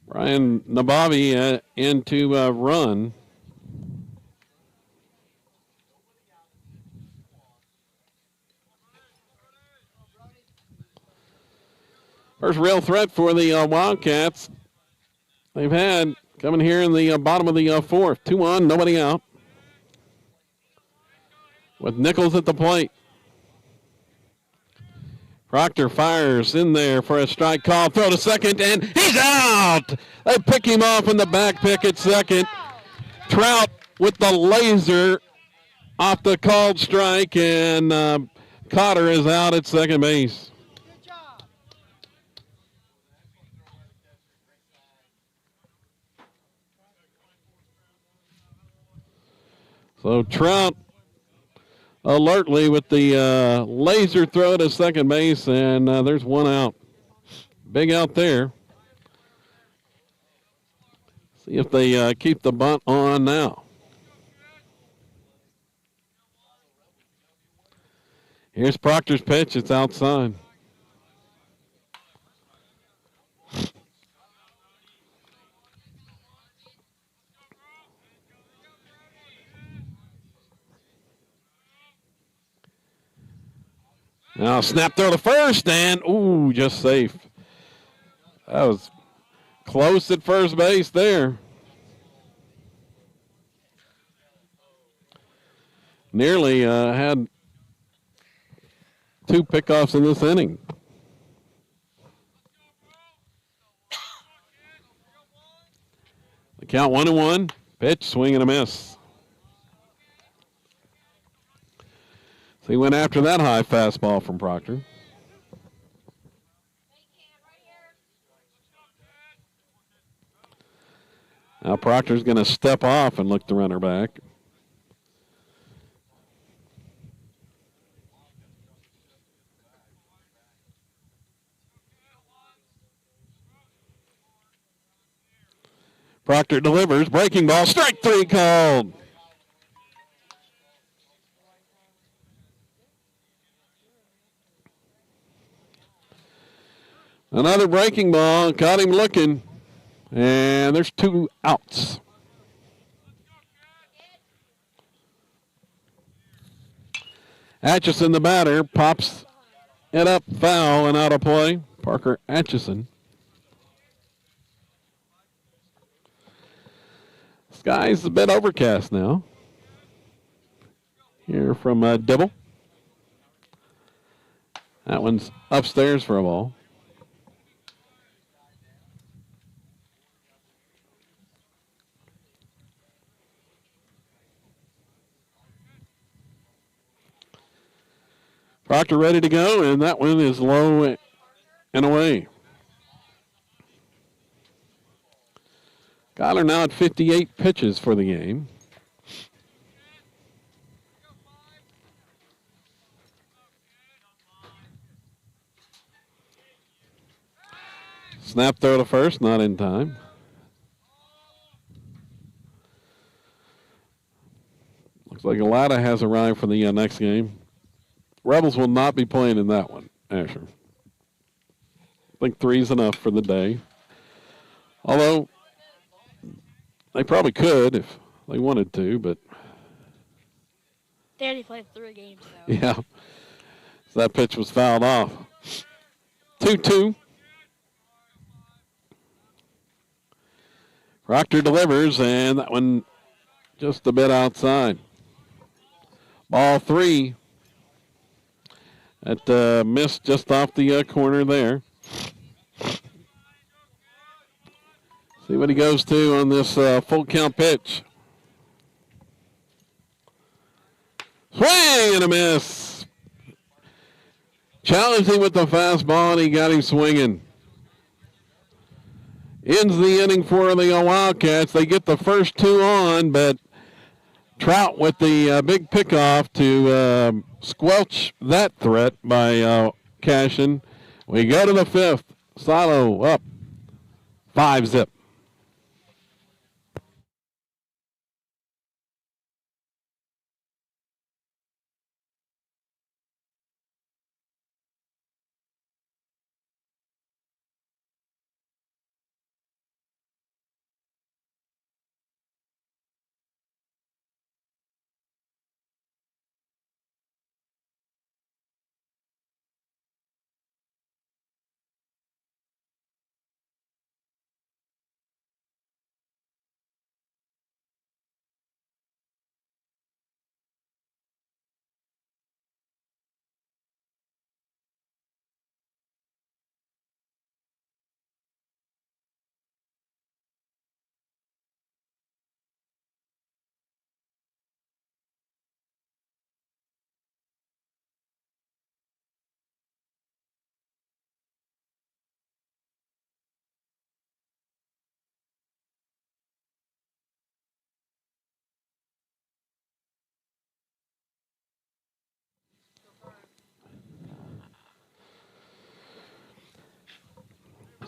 Brian Nabavi in to run. First real threat for the Wildcats they've had coming here in the bottom of the fourth. 2-1, nobody out. With Nichols at the plate. Proctor fires in there for a strike call. Throw to second, and he's out! They pick him off in the back pick at second. Trout with the laser off the called strike, and Cotter is out at second base. So Trout alertly with the laser throw to second base, and there's one out. Big out there. See if they keep the bunt on now. Here's Proctor's pitch. It's outside. Now snap throw to first, and ooh, just safe. That was close at first base there. Nearly had 2 pickoffs in this inning. The count 1-1. Pitch, swing and a miss. So he went after that high fastball from Proctor. Now Proctor's going to step off and look the runner back. Proctor delivers, breaking ball, strike 3 called. Another breaking ball, caught him looking, and there's 2 outs. Atchison, the batter, pops it up foul and out of play. Parker Atchison. Sky's a bit overcast now. Here from Dibble. That one's upstairs for a ball. Proctor ready to go, and that one is low and away. Kyler now at 58 pitches for the game. Snap throw to first, not in time. Looks like Alada has arrived for the next game. Rebels will not be playing in that one, Asher. I think 3's enough for the day. Although, they probably could if they wanted to, but... They already played 3 games, though. Yeah. So that pitch was fouled off. 2-2. Proctor delivers, and that one just a bit outside. Ball 3. That missed just off the corner there. See what he goes to on this full count pitch. Swing and a miss. Challenged him with the fastball, and he got him swinging. Ends the inning for the Wildcats. They get the first 2 on, but Trout with the big pickoff to squelch that threat by Cashion. We go to the 5th. Silo up 5-0.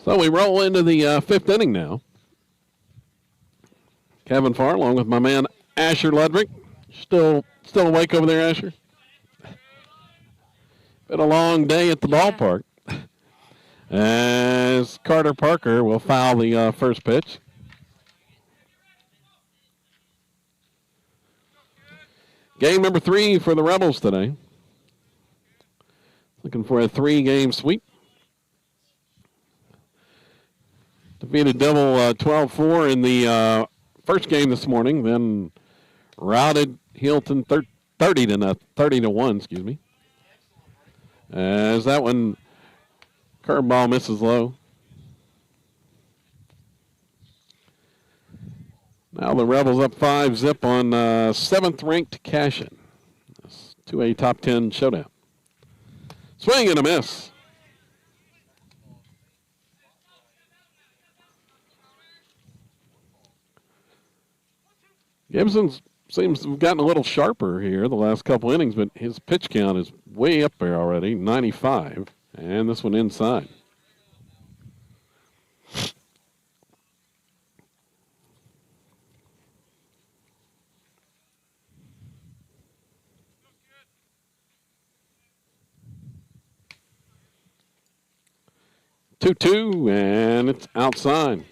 So we roll into the 5th inning now. Kevin Farr, along with my man Asher Ludwig. Still awake over there, Asher? Been a long day at the ballpark. As Carter Parker will foul the first pitch. Game number 3 for the Rebels today. Looking for a 3-game sweep. Defeated Devil 12-4 in the first game this morning, then routed Hilton 30-1, excuse me. As that one curveball misses low. Now the Rebels up 5-0 on 7th-ranked Cashion. This 2A top 10 showdown. Swing and a miss. Gibson seems to have gotten a little sharper here the last couple innings, but his pitch count is way up there already, 95, and this one inside. Two, and it's outside.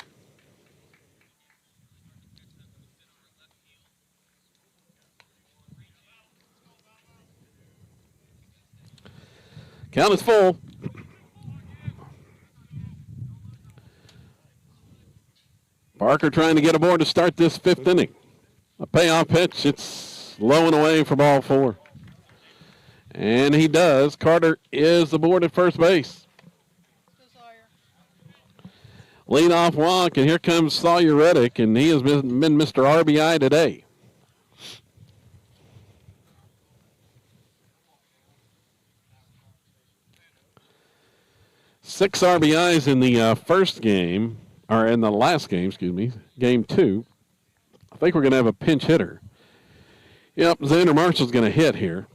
Count is full. Parker trying to get aboard to start this fifth inning. A payoff pitch. It's low and away for ball four. And he does. Carter is aboard at first base. Leadoff walk, and here comes Sawyer Reddick, and he has been Mr. RBI today. Six RBIs in the first game, or in the last game, excuse me, game two. I think we're going to have a pinch hitter. Yep, Xander Marshall's going to hit here.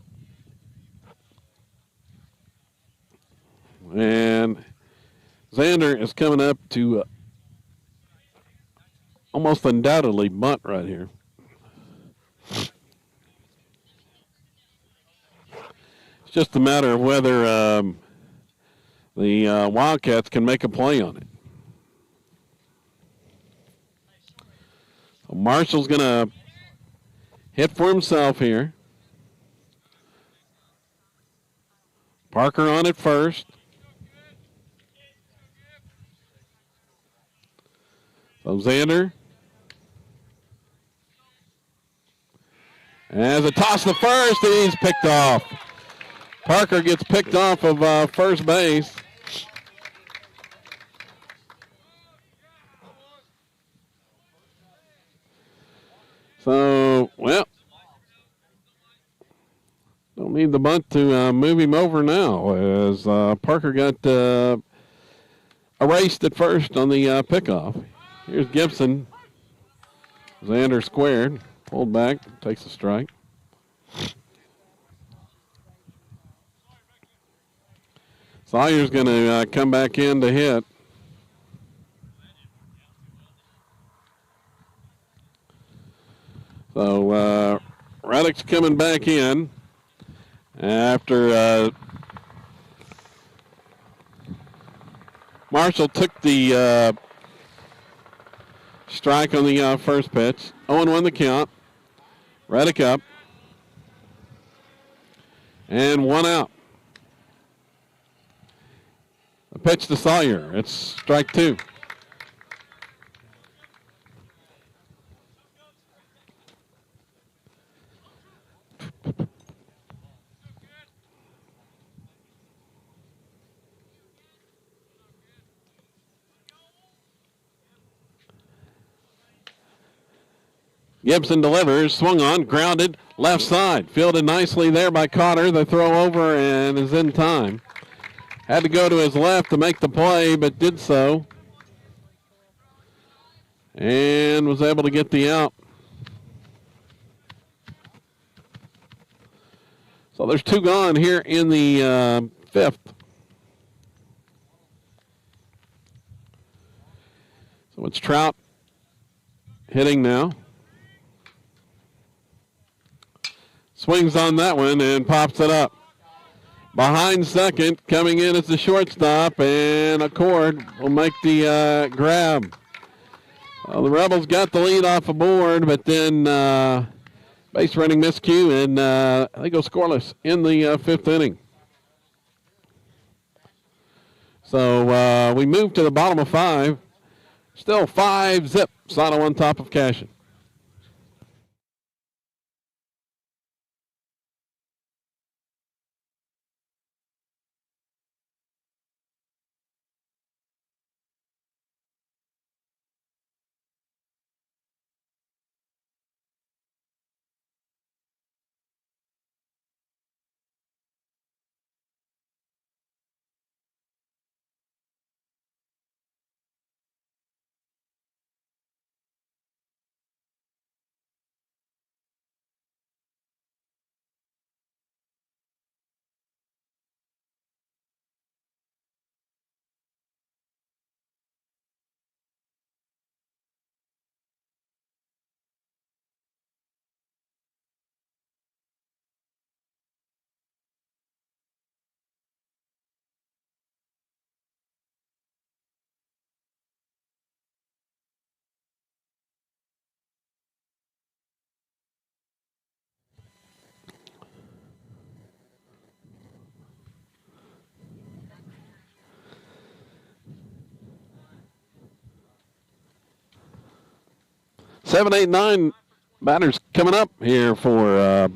And Xander is coming up to almost undoubtedly bunt right here. It's just a matter of whether the Wildcats can make a play on it. So Marshall's going to hit for himself here. Parker on it first. So Xander as a toss to first, and he's picked off. Parker gets picked off of first base. So, well, don't need the bunt to move him over now as Parker got erased at first on the pickoff. Here's Gibson. Xander squared, pulled back, takes a strike. Sawyer's going to come back in to hit. So Raddick's coming back in after Marshall took the strike on the first pitch. 0-1 the count. Raddick up. And one out. A pitch to Sawyer. It's strike two. Gibson delivers, swung on, grounded, left side. Fielded nicely there by Cotter. The throw over and is in time. Had to go to his left to make the play, but did so. And was able to get the out. So there's two gone here in the fifth. So it's Trout hitting now. Swings on that one and pops it up. Behind second, coming in as the shortstop, and Accord will make the grab. Well, the Rebels got the lead off the board, but then base running miscue, and they go scoreless in the fifth inning. So we move to the bottom of five. Still 5-0. Sano on top of Cashion. 7, 8, 9 batters coming up here for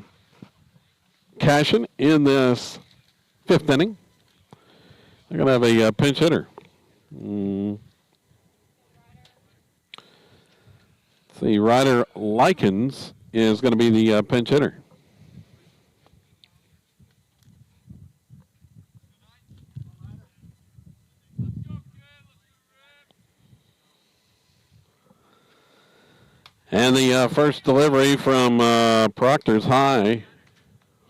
Cashion in this 5th inning. They're going to have a pinch hitter. See, Ryder Likens is going to be the pinch hitter. And the first delivery from Proctor's high.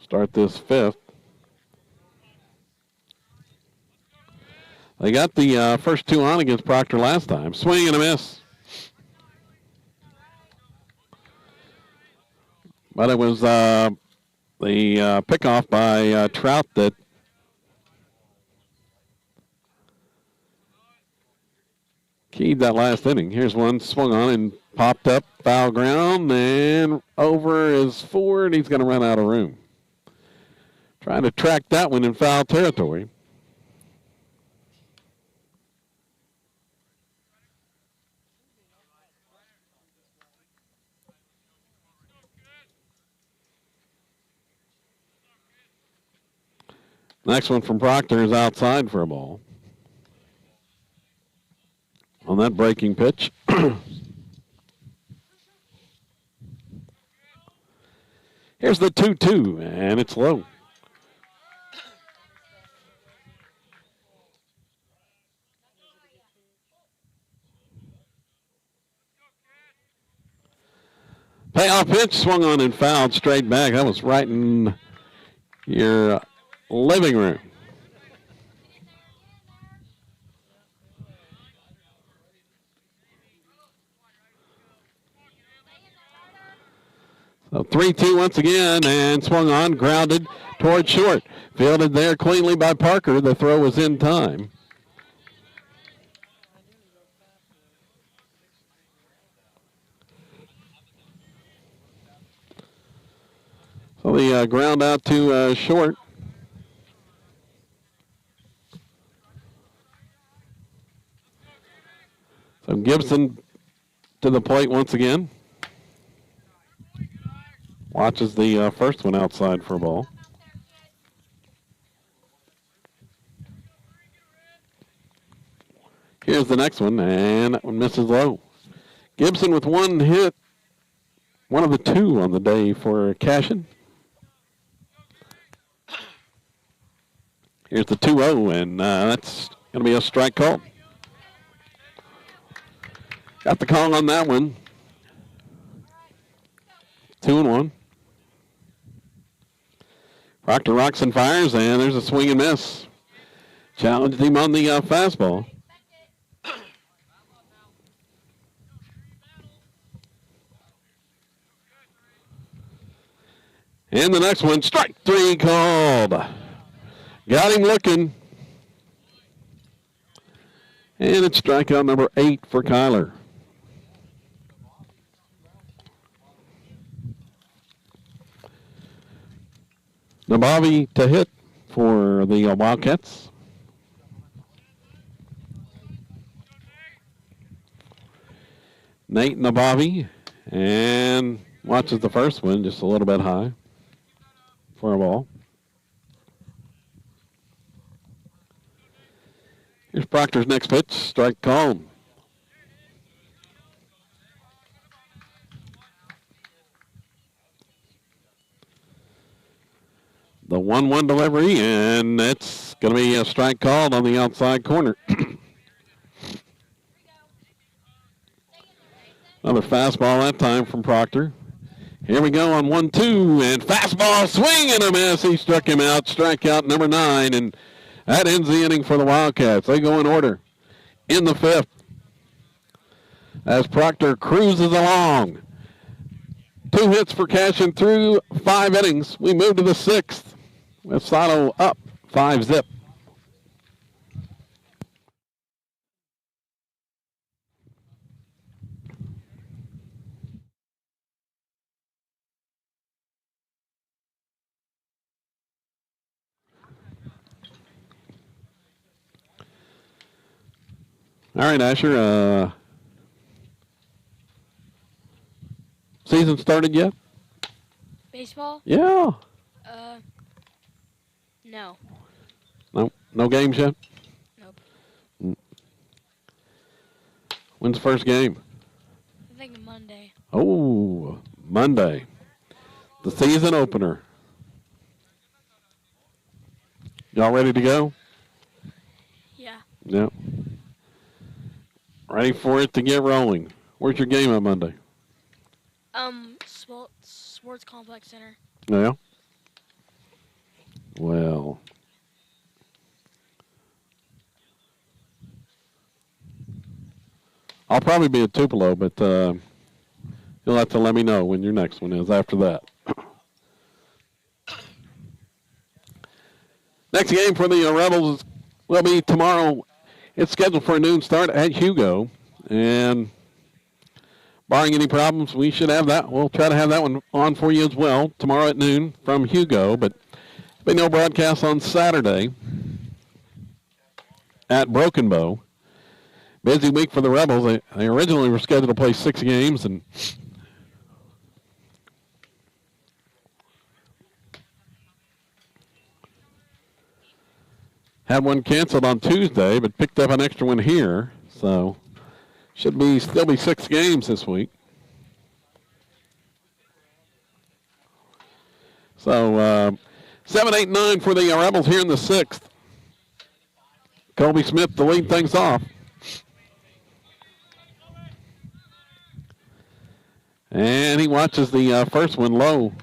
Start this 5th. They got the first 2 on against Proctor last time. Swing and a miss. But it was the pickoff by Trout that keyed that last inning. Here's one swung on and popped up, foul ground, and over is Ford. He's going to run out of room. Trying to track that one in foul territory. Next one from Proctor is outside for a ball. On that breaking pitch. Here's the 2-2, and it's low. Payoff pitch, swung on and fouled straight back. That was right in your living room. So 3-2 once again, and swung on, grounded toward short. Fielded there cleanly by Parker. The throw was in time. So the ground out to short. So Gibson to the plate once again. Watches the first one outside for a ball. Here's the next one, and that one misses low. Gibson with one hit, one of the 2 on the day for Cashion. Here's the 2-0, and that's going to be a strike call. Got the call on that one. 2-1. Proctor rocks and fires, and there's a swing and miss. Challenged him on the fastball. And the next one, strike 3 called. Got him looking. And it's strikeout number 8 for Kyler. Nabavi to hit for the Wildcats. Nate Nabavi, and watches the first one just a little bit high for a ball. Here's Proctor's next pitch, strike called. The 1-1 delivery, and it's going to be a strike called on the outside corner. Another fastball that time from Proctor. Here we go on 1-2, and fastball, swing and a miss. He struck him out, strikeout number 9, and that ends the inning for the Wildcats. They go in order in the 5th as Proctor cruises along. 2 hits for Cashion through 5 innings. We move to the 6th with Sato up 5-0. All right, Asher. season started yet? Baseball? Yeah. No. No games yet? Nope. When's the first game? I think Monday. Oh, Monday. The season opener. Y'all ready to go? Yeah. Yeah. Ready for it to get rolling. Where's your game on Monday? Sports Complex Center. Yeah. Well, I'll probably be at Tupelo, but you'll have to let me know when your next one is after that. Next game for the Rebels will be tomorrow. It's scheduled for a noon start at Hugo. And barring any problems, we should have that. We'll try to have that one on for you as well tomorrow at noon from Hugo. But there'll be no broadcast on Saturday at Broken Bow. Busy week for the Rebels. They originally were scheduled to play 6 games, and had one canceled on Tuesday, but picked up an extra one here. So should still be 6 games this week. So 7, 8, 9 for the Rebels here in the 6th. Colby Smith to lead things off. And he watches the first one low.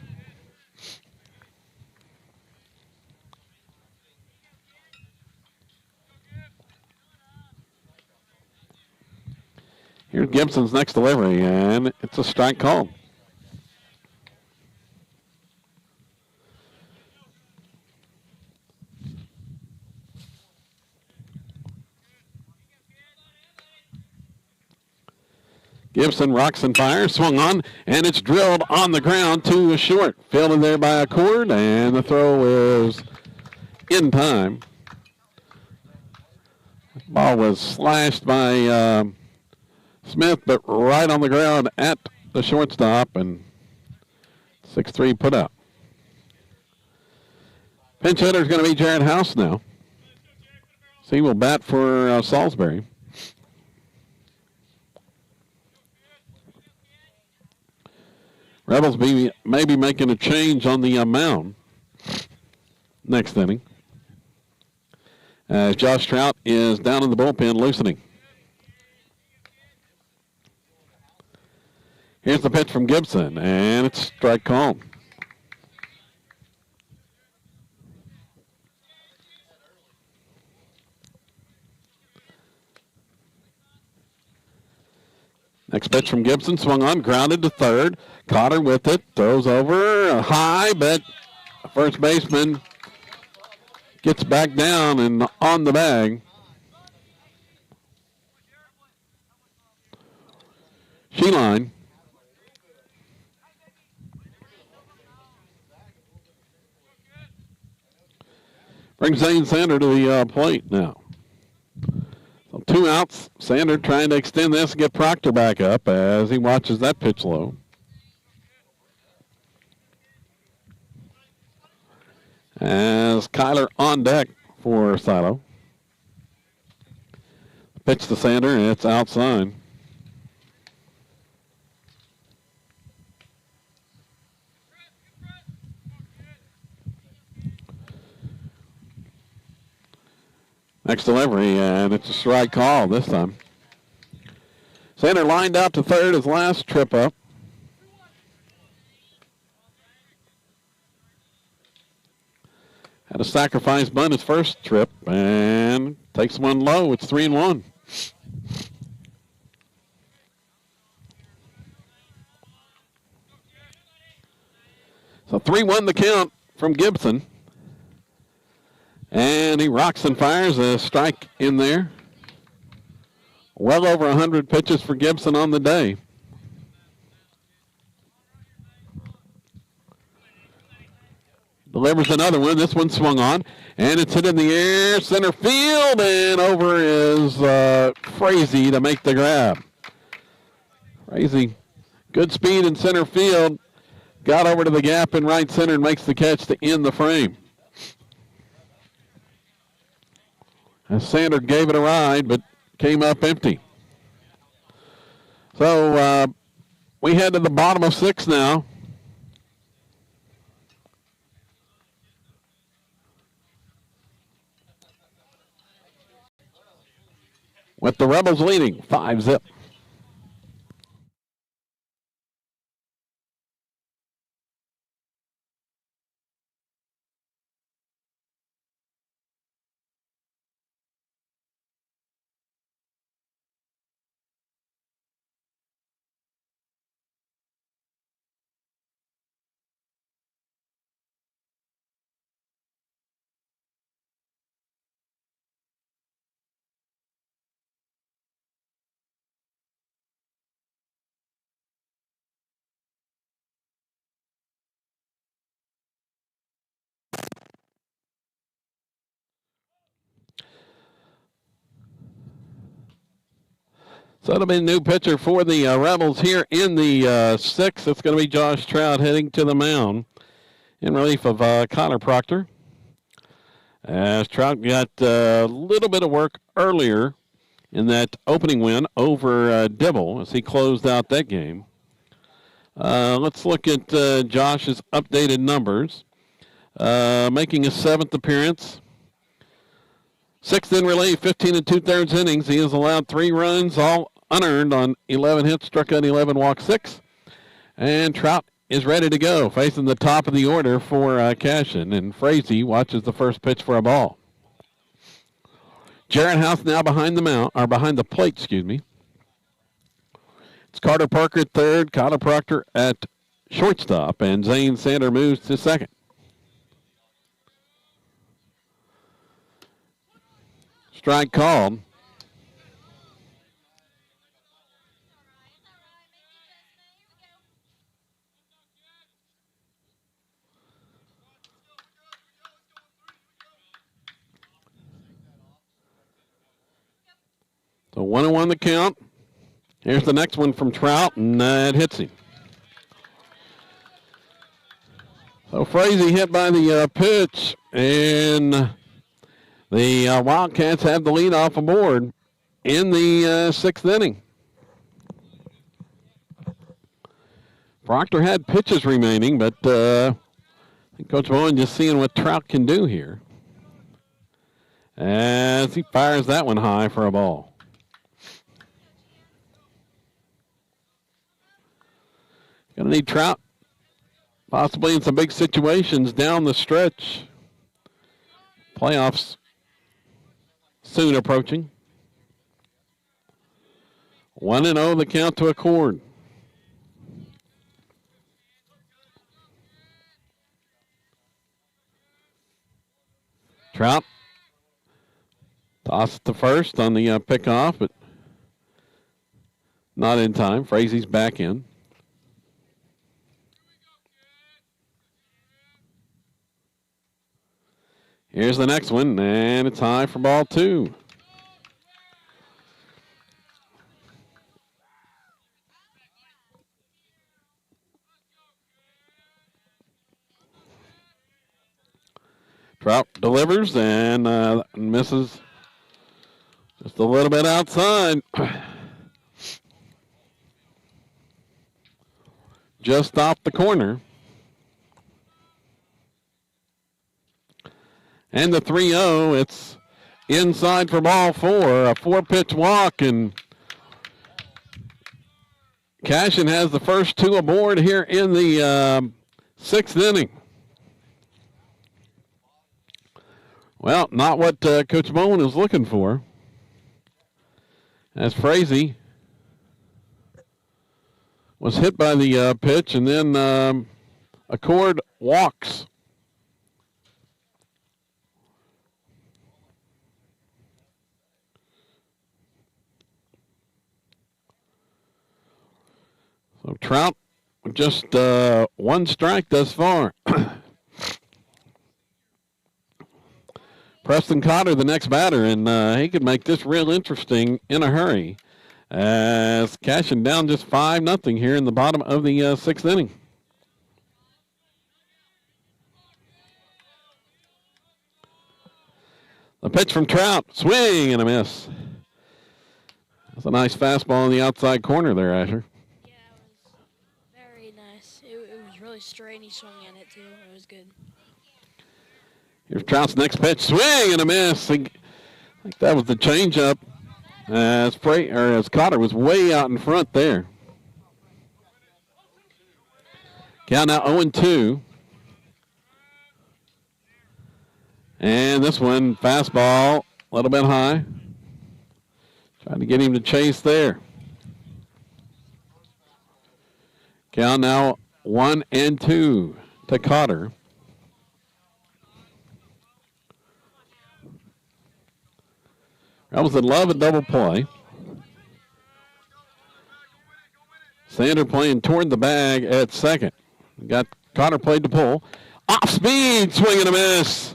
Here's Gibson's next delivery, and it's a strike call. Gibson rocks and fires, swung on, and it's drilled on the ground to a short. Fielded there by a cord, and the throw is in time. Ball was slashed by Smith, but right on the ground at the shortstop, and 6-3 put out. Pinch hitter is going to be Jared House now. So he will bat for Salisbury. Rebels maybe making a change on the mound next inning. As Josh Trout is down in the bullpen loosening. Here's the pitch from Gibson, and it's strike called. Next pitch from Gibson, swung on, grounded to third. Cotter with it, throws over high, but first baseman gets back down and on the bag. Sheeline. Brings Zane Sander to the plate now. So 2 outs. Sander trying to extend this and get Proctor back up as he watches that pitch low. As Kyler on deck for Silo. Pitch to Sander, and it's outside. Next delivery, and it's a strike call this time. Sander lined out to third his last trip up. Had a sacrifice bunt his first trip and takes one low. It's 3-1. So 3-1 the count from Gibson. And he rocks and fires a strike in there. Well over 100 pitches for Gibson on the day. Delivers another one. This one swung on, and it's hit in the air, center field, and over is Frazee to make the grab. Frazee Good speed in center field. Got over to the gap in right center and makes the catch to end the frame. As Sander gave it a ride, but came up empty. So we head to the bottom of 6 now. With the Rebels leading 5-0. So it'll be a new pitcher for the Rebels here in the 6th. It's going to be Josh Trout heading to the mound in relief of Connor Proctor. As Trout got a little bit of work earlier in that opening win over Dibble as he closed out that game. Let's look at Josh's updated numbers. Making his 7th appearance. 6th in relief, 15 2/3 innings. He has allowed 3 runs, all unearned on 11 hits, struck out 11, walked 6. And Trout is ready to go, facing the top of the order for Cashion. And Frazee watches the first pitch for a ball. Jared House now behind the plate, excuse me. It's Carter Parker at third, Connor Proctor at shortstop, and Zane Sander moves to second. Strike called. So 1-1 the count. Here's the next one from Trout, and it hits him. So Frazee hit by the pitch, and the Wildcats have the lead off the board in the 6th inning. Proctor had pitches remaining, but I think Coach Bowen just seeing what Trout can do here as he fires that one high for a ball. Going to need Trout possibly in some big situations down the stretch. Playoffs soon approaching. 1-0 the count to Accord. Trout toss to first on the pickoff, but not in time. Frazee's back in. Here's the next one, and it's high for ball 2. Trout delivers and misses just a little bit outside. Just off the corner. And the 3-0, it's inside for ball 4, a 4-pitch walk, and Cashion has the first 2 aboard here in the 6th inning. Well, not what Coach Bowen is looking for. As Frazee was hit by the pitch, and then Accord walks. So Trout just 1 strike thus far. Preston Cotter, the next batter, and he could make this real interesting in a hurry. As Cashion down just 5-0 here in the bottom of the 6th inning. The pitch from Trout, swing and a miss. That's a nice fastball in the outside corner there, Asher. Yeah, it was very nice. It was really straight, and he swung at it too. It was good. Here's Trout's next pitch, swing and a miss. I think that was the changeup. As Cotter was way out in front there. Count now 0-2. And this one, fastball, a little bit high. Trying to get him to chase there. Count now 1-2 to Cotter. Rebels in love a double play. Sander playing toward the bag at second. Got Cotter played to pull. Off speed, swing and a miss.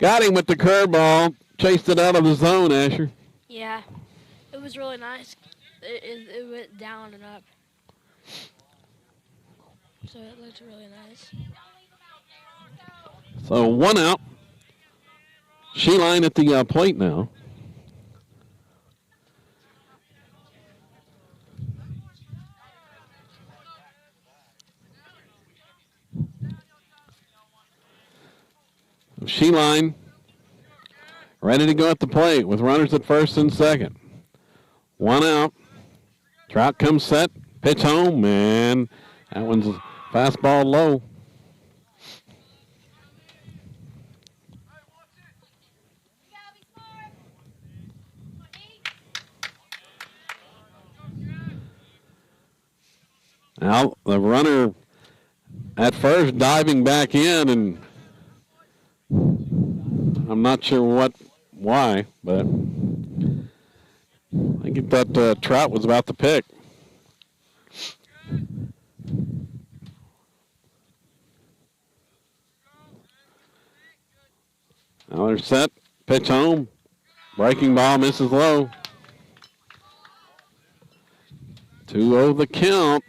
Got him with the curveball. Chased it out of the zone, Asher. Yeah, it was really nice. It went down and up. So it looked really nice. So 1 out. Sheline at the plate now. Sheline ready to go at the plate with runners at first and second. 1 out. Trout comes set. Pitch home, and that one's fastball low. Now the runner at first diving back in, and I'm not sure why, but I think that Trout was about to pick. Now they're set. Pitch home. Breaking ball misses low. 2-0 the count.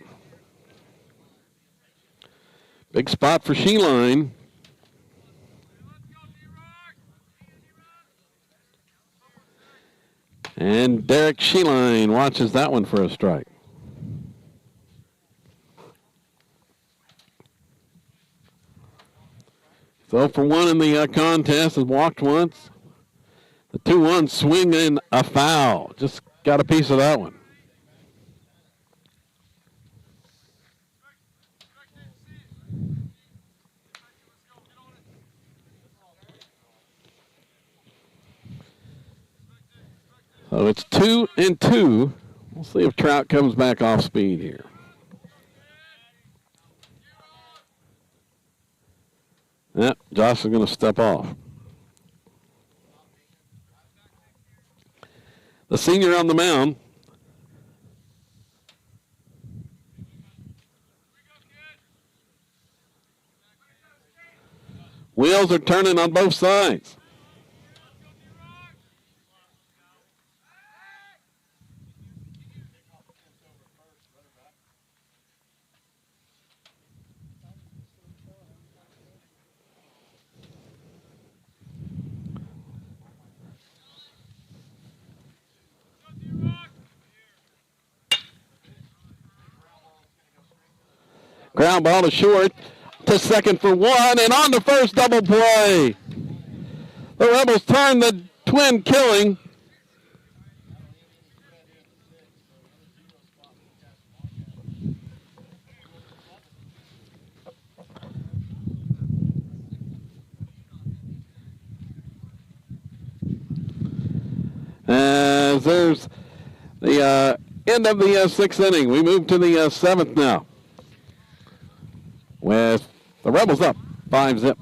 Big spot for Sheline. And Derek Sheline watches that one for a strike. So for 1 in the contest, has walked once. The 2-1 swing and a foul. Just got a piece of that one. So it's 2-2. We'll see if Trout comes back off speed here. Yep, Josh is going to step off. The senior on the mound. Wheels are turning on both sides. Ground ball to short, to second for 1, and on to first, double play. The Rebels turn the twin killing. As there's the end of the 6th inning. We move to the 7th now, with the Rebels up 5-0.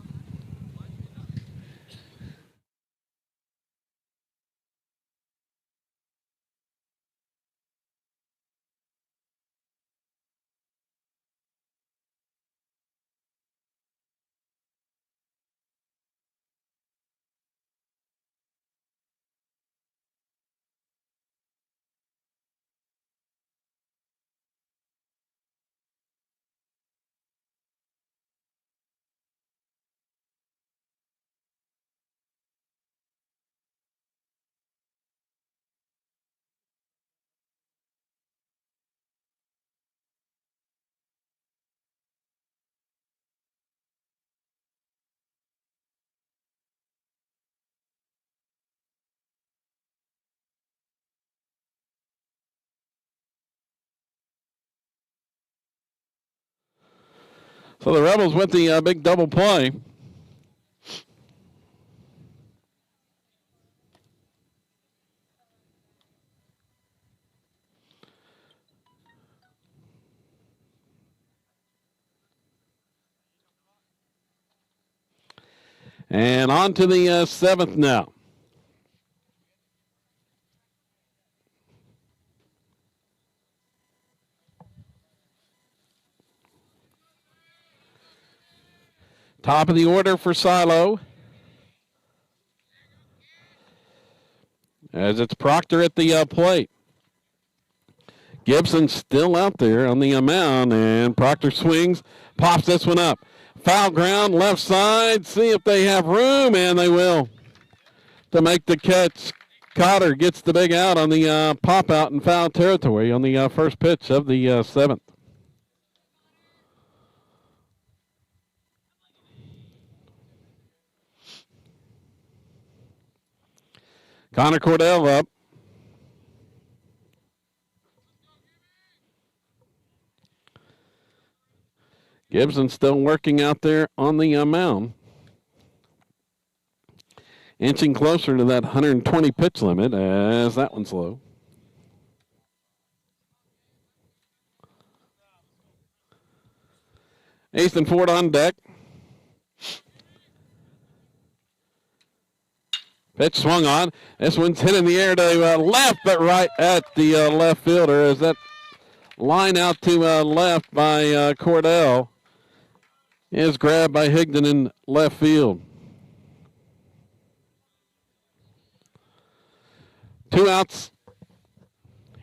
So the Rebels with the big double play. And on to the seventh now. Top of the order for Silo. As it's Proctor at the plate. Gibson still out there on the mound, and Proctor swings, pops this one up. Foul ground, left side. See if they have room, and they will. To make the catch, Cotter gets the big out on the pop out in foul territory on the first pitch of the seventh. Connor Cordell up. Gibson still working out there on the mound. Inching closer to that 120 pitch limit as that one's low. Easton Ford on deck. Pitch swung on. This one's hit in the air to left, but right at the left fielder as that line out to left by Cordell is grabbed by Higdon in left field. 2 outs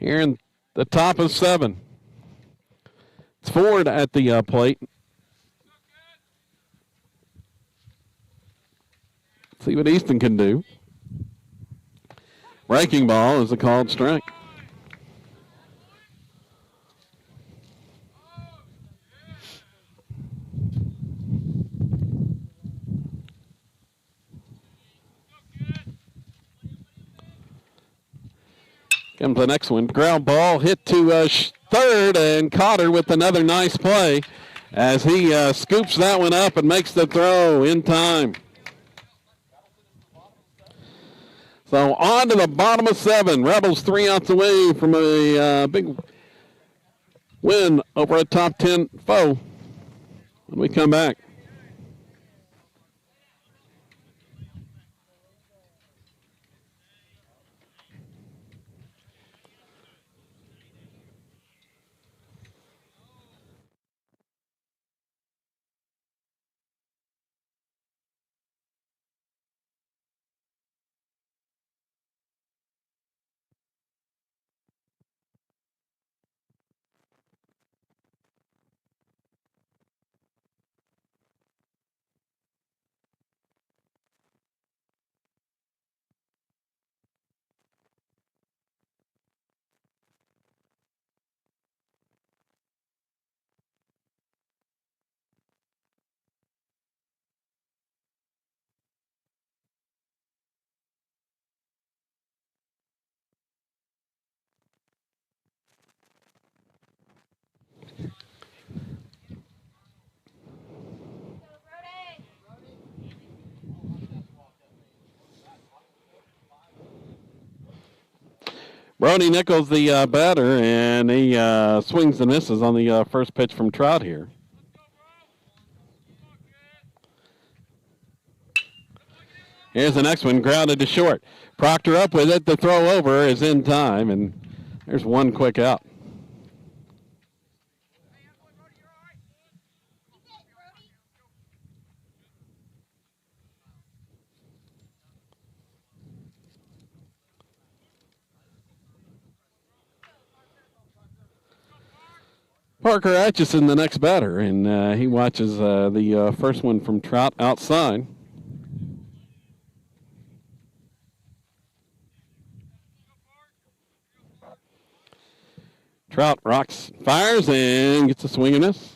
here in the top of 7. It's Ford at the plate. See what Easton can do. Breaking ball is a called strike. Comes the next one. Ground ball hit to third, and Cotter with another nice play as he scoops that one up and makes the throw in time. So on to the bottom of 7. Rebels 3 outs away from a big win over a top 10 foe when we come back. Brody Nichols, the batter, and he swings and misses on the first pitch from Trout here. Here's the next one, grounded to short. Proctor up with it. The throw over is in time, and there's one quick out. Parker Atchison, the next batter, and he watches the first one from Trout outside. Trout rocks, fires, and gets a swing and miss.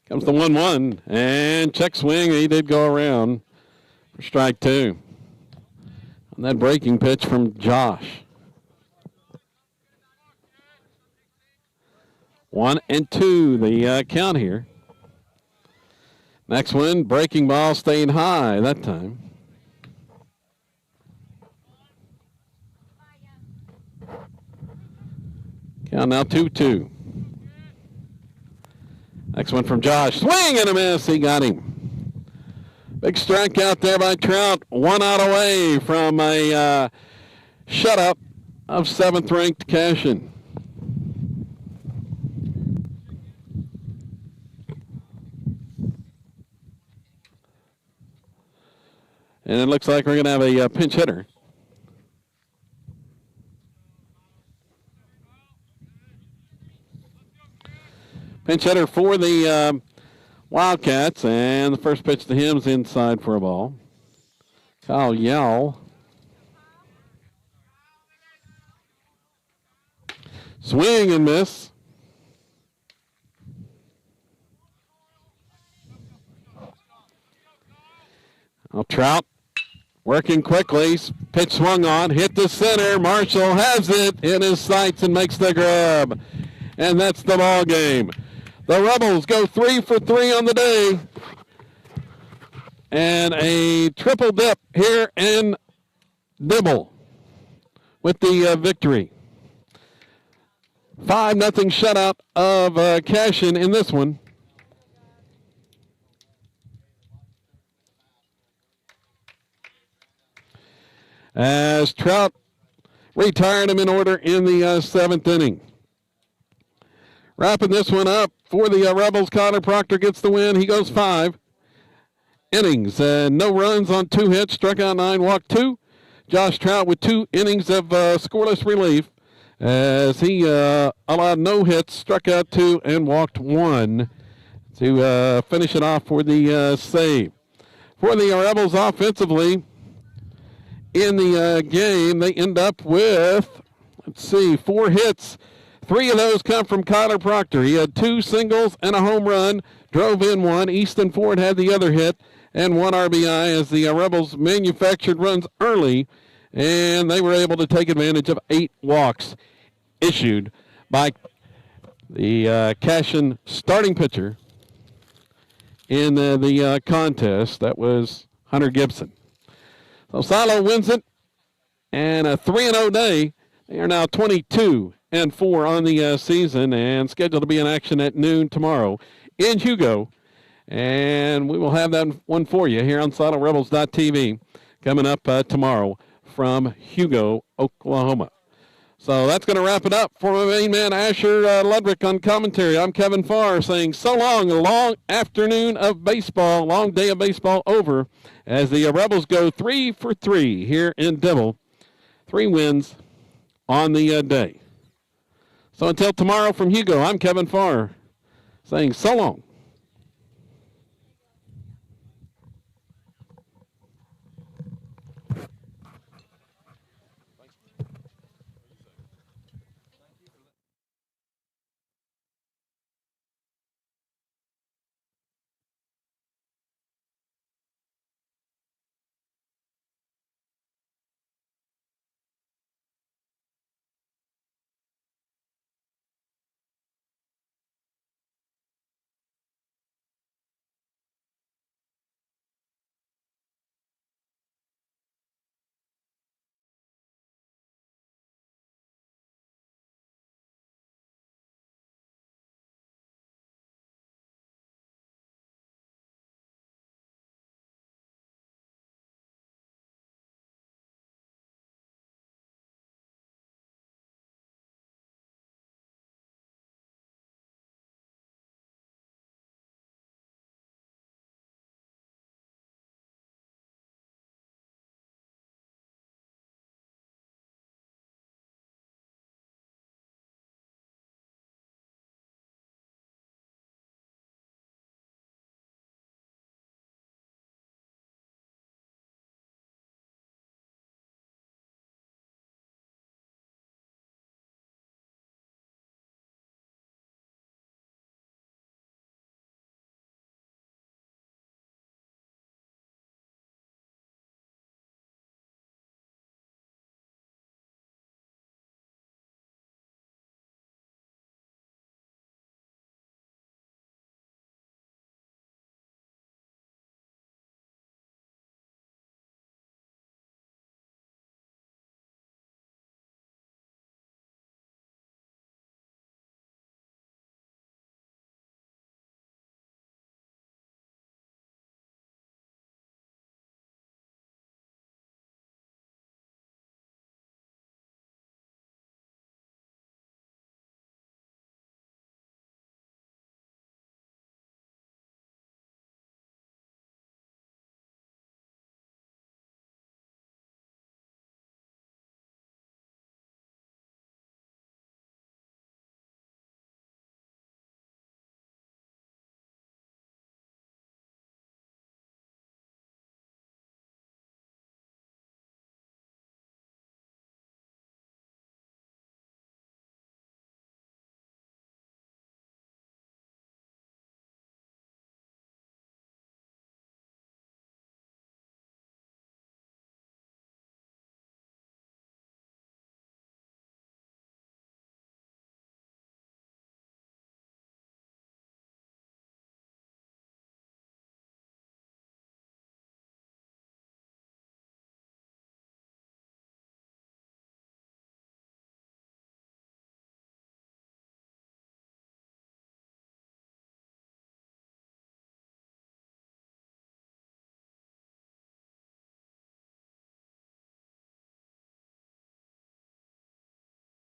Comes the 1-1, and check swing. He did go around for strike 2. On that breaking pitch from Josh. 1-2, the count here. Next one, breaking ball staying high that time. Count now 2-2. Next one from Josh. Swing and a miss. He got him. Big strikeout there by Trout. 1 out away from a shutout of 7th-ranked Cashion. And it looks like we're going to have a pinch hitter. Pinch hitter for the Wildcats, and the first pitch to him is inside for a ball. Kyle Yell. Swing and miss. Now Trout working quickly. Pitch swung on, hit the center. Marshall has it in his sights and makes the grab. And that's the ball game. The Rebels go 3 for 3 on the day. And a triple dip here in Dibble with the victory. 5-0 shutout of Cashion in this one. As Trout retired him in order in the 7th inning. Wrapping this one up for the Rebels, Connor Proctor gets the win. He goes 5 innings. No runs on 2 hits, struck out 9, walked 2. Josh Trout with 2 innings of scoreless relief as he allowed no hits, struck out 2, and walked 1 to finish it off for the save. For the Rebels offensively, in the game, they end up with, 4 hits. 3 of those come from Kyler Proctor. He had 2 singles and a home run, drove in 1. Easton Ford had the other hit and 1 RBI as the Rebels manufactured runs early, and they were able to take advantage of 8 walks issued by the Cashion starting pitcher in the contest. That was Hunter Gibson. So Silo wins it, and a 3-0 day. They are now 22-4 on the season, and scheduled to be in action at noon tomorrow in Hugo. And we will have that one for you here on SiloRebels.tv coming up tomorrow from Hugo, Oklahoma. So that's going to wrap it up for my main man, Asher Ludwig, on commentary. I'm Kevin Farr saying so long, a long afternoon of baseball, long day of baseball over as the Rebels go 3 for 3 here in Dibble. 3 wins on the day. So until tomorrow from Hugo, I'm Kevin Farr saying so long.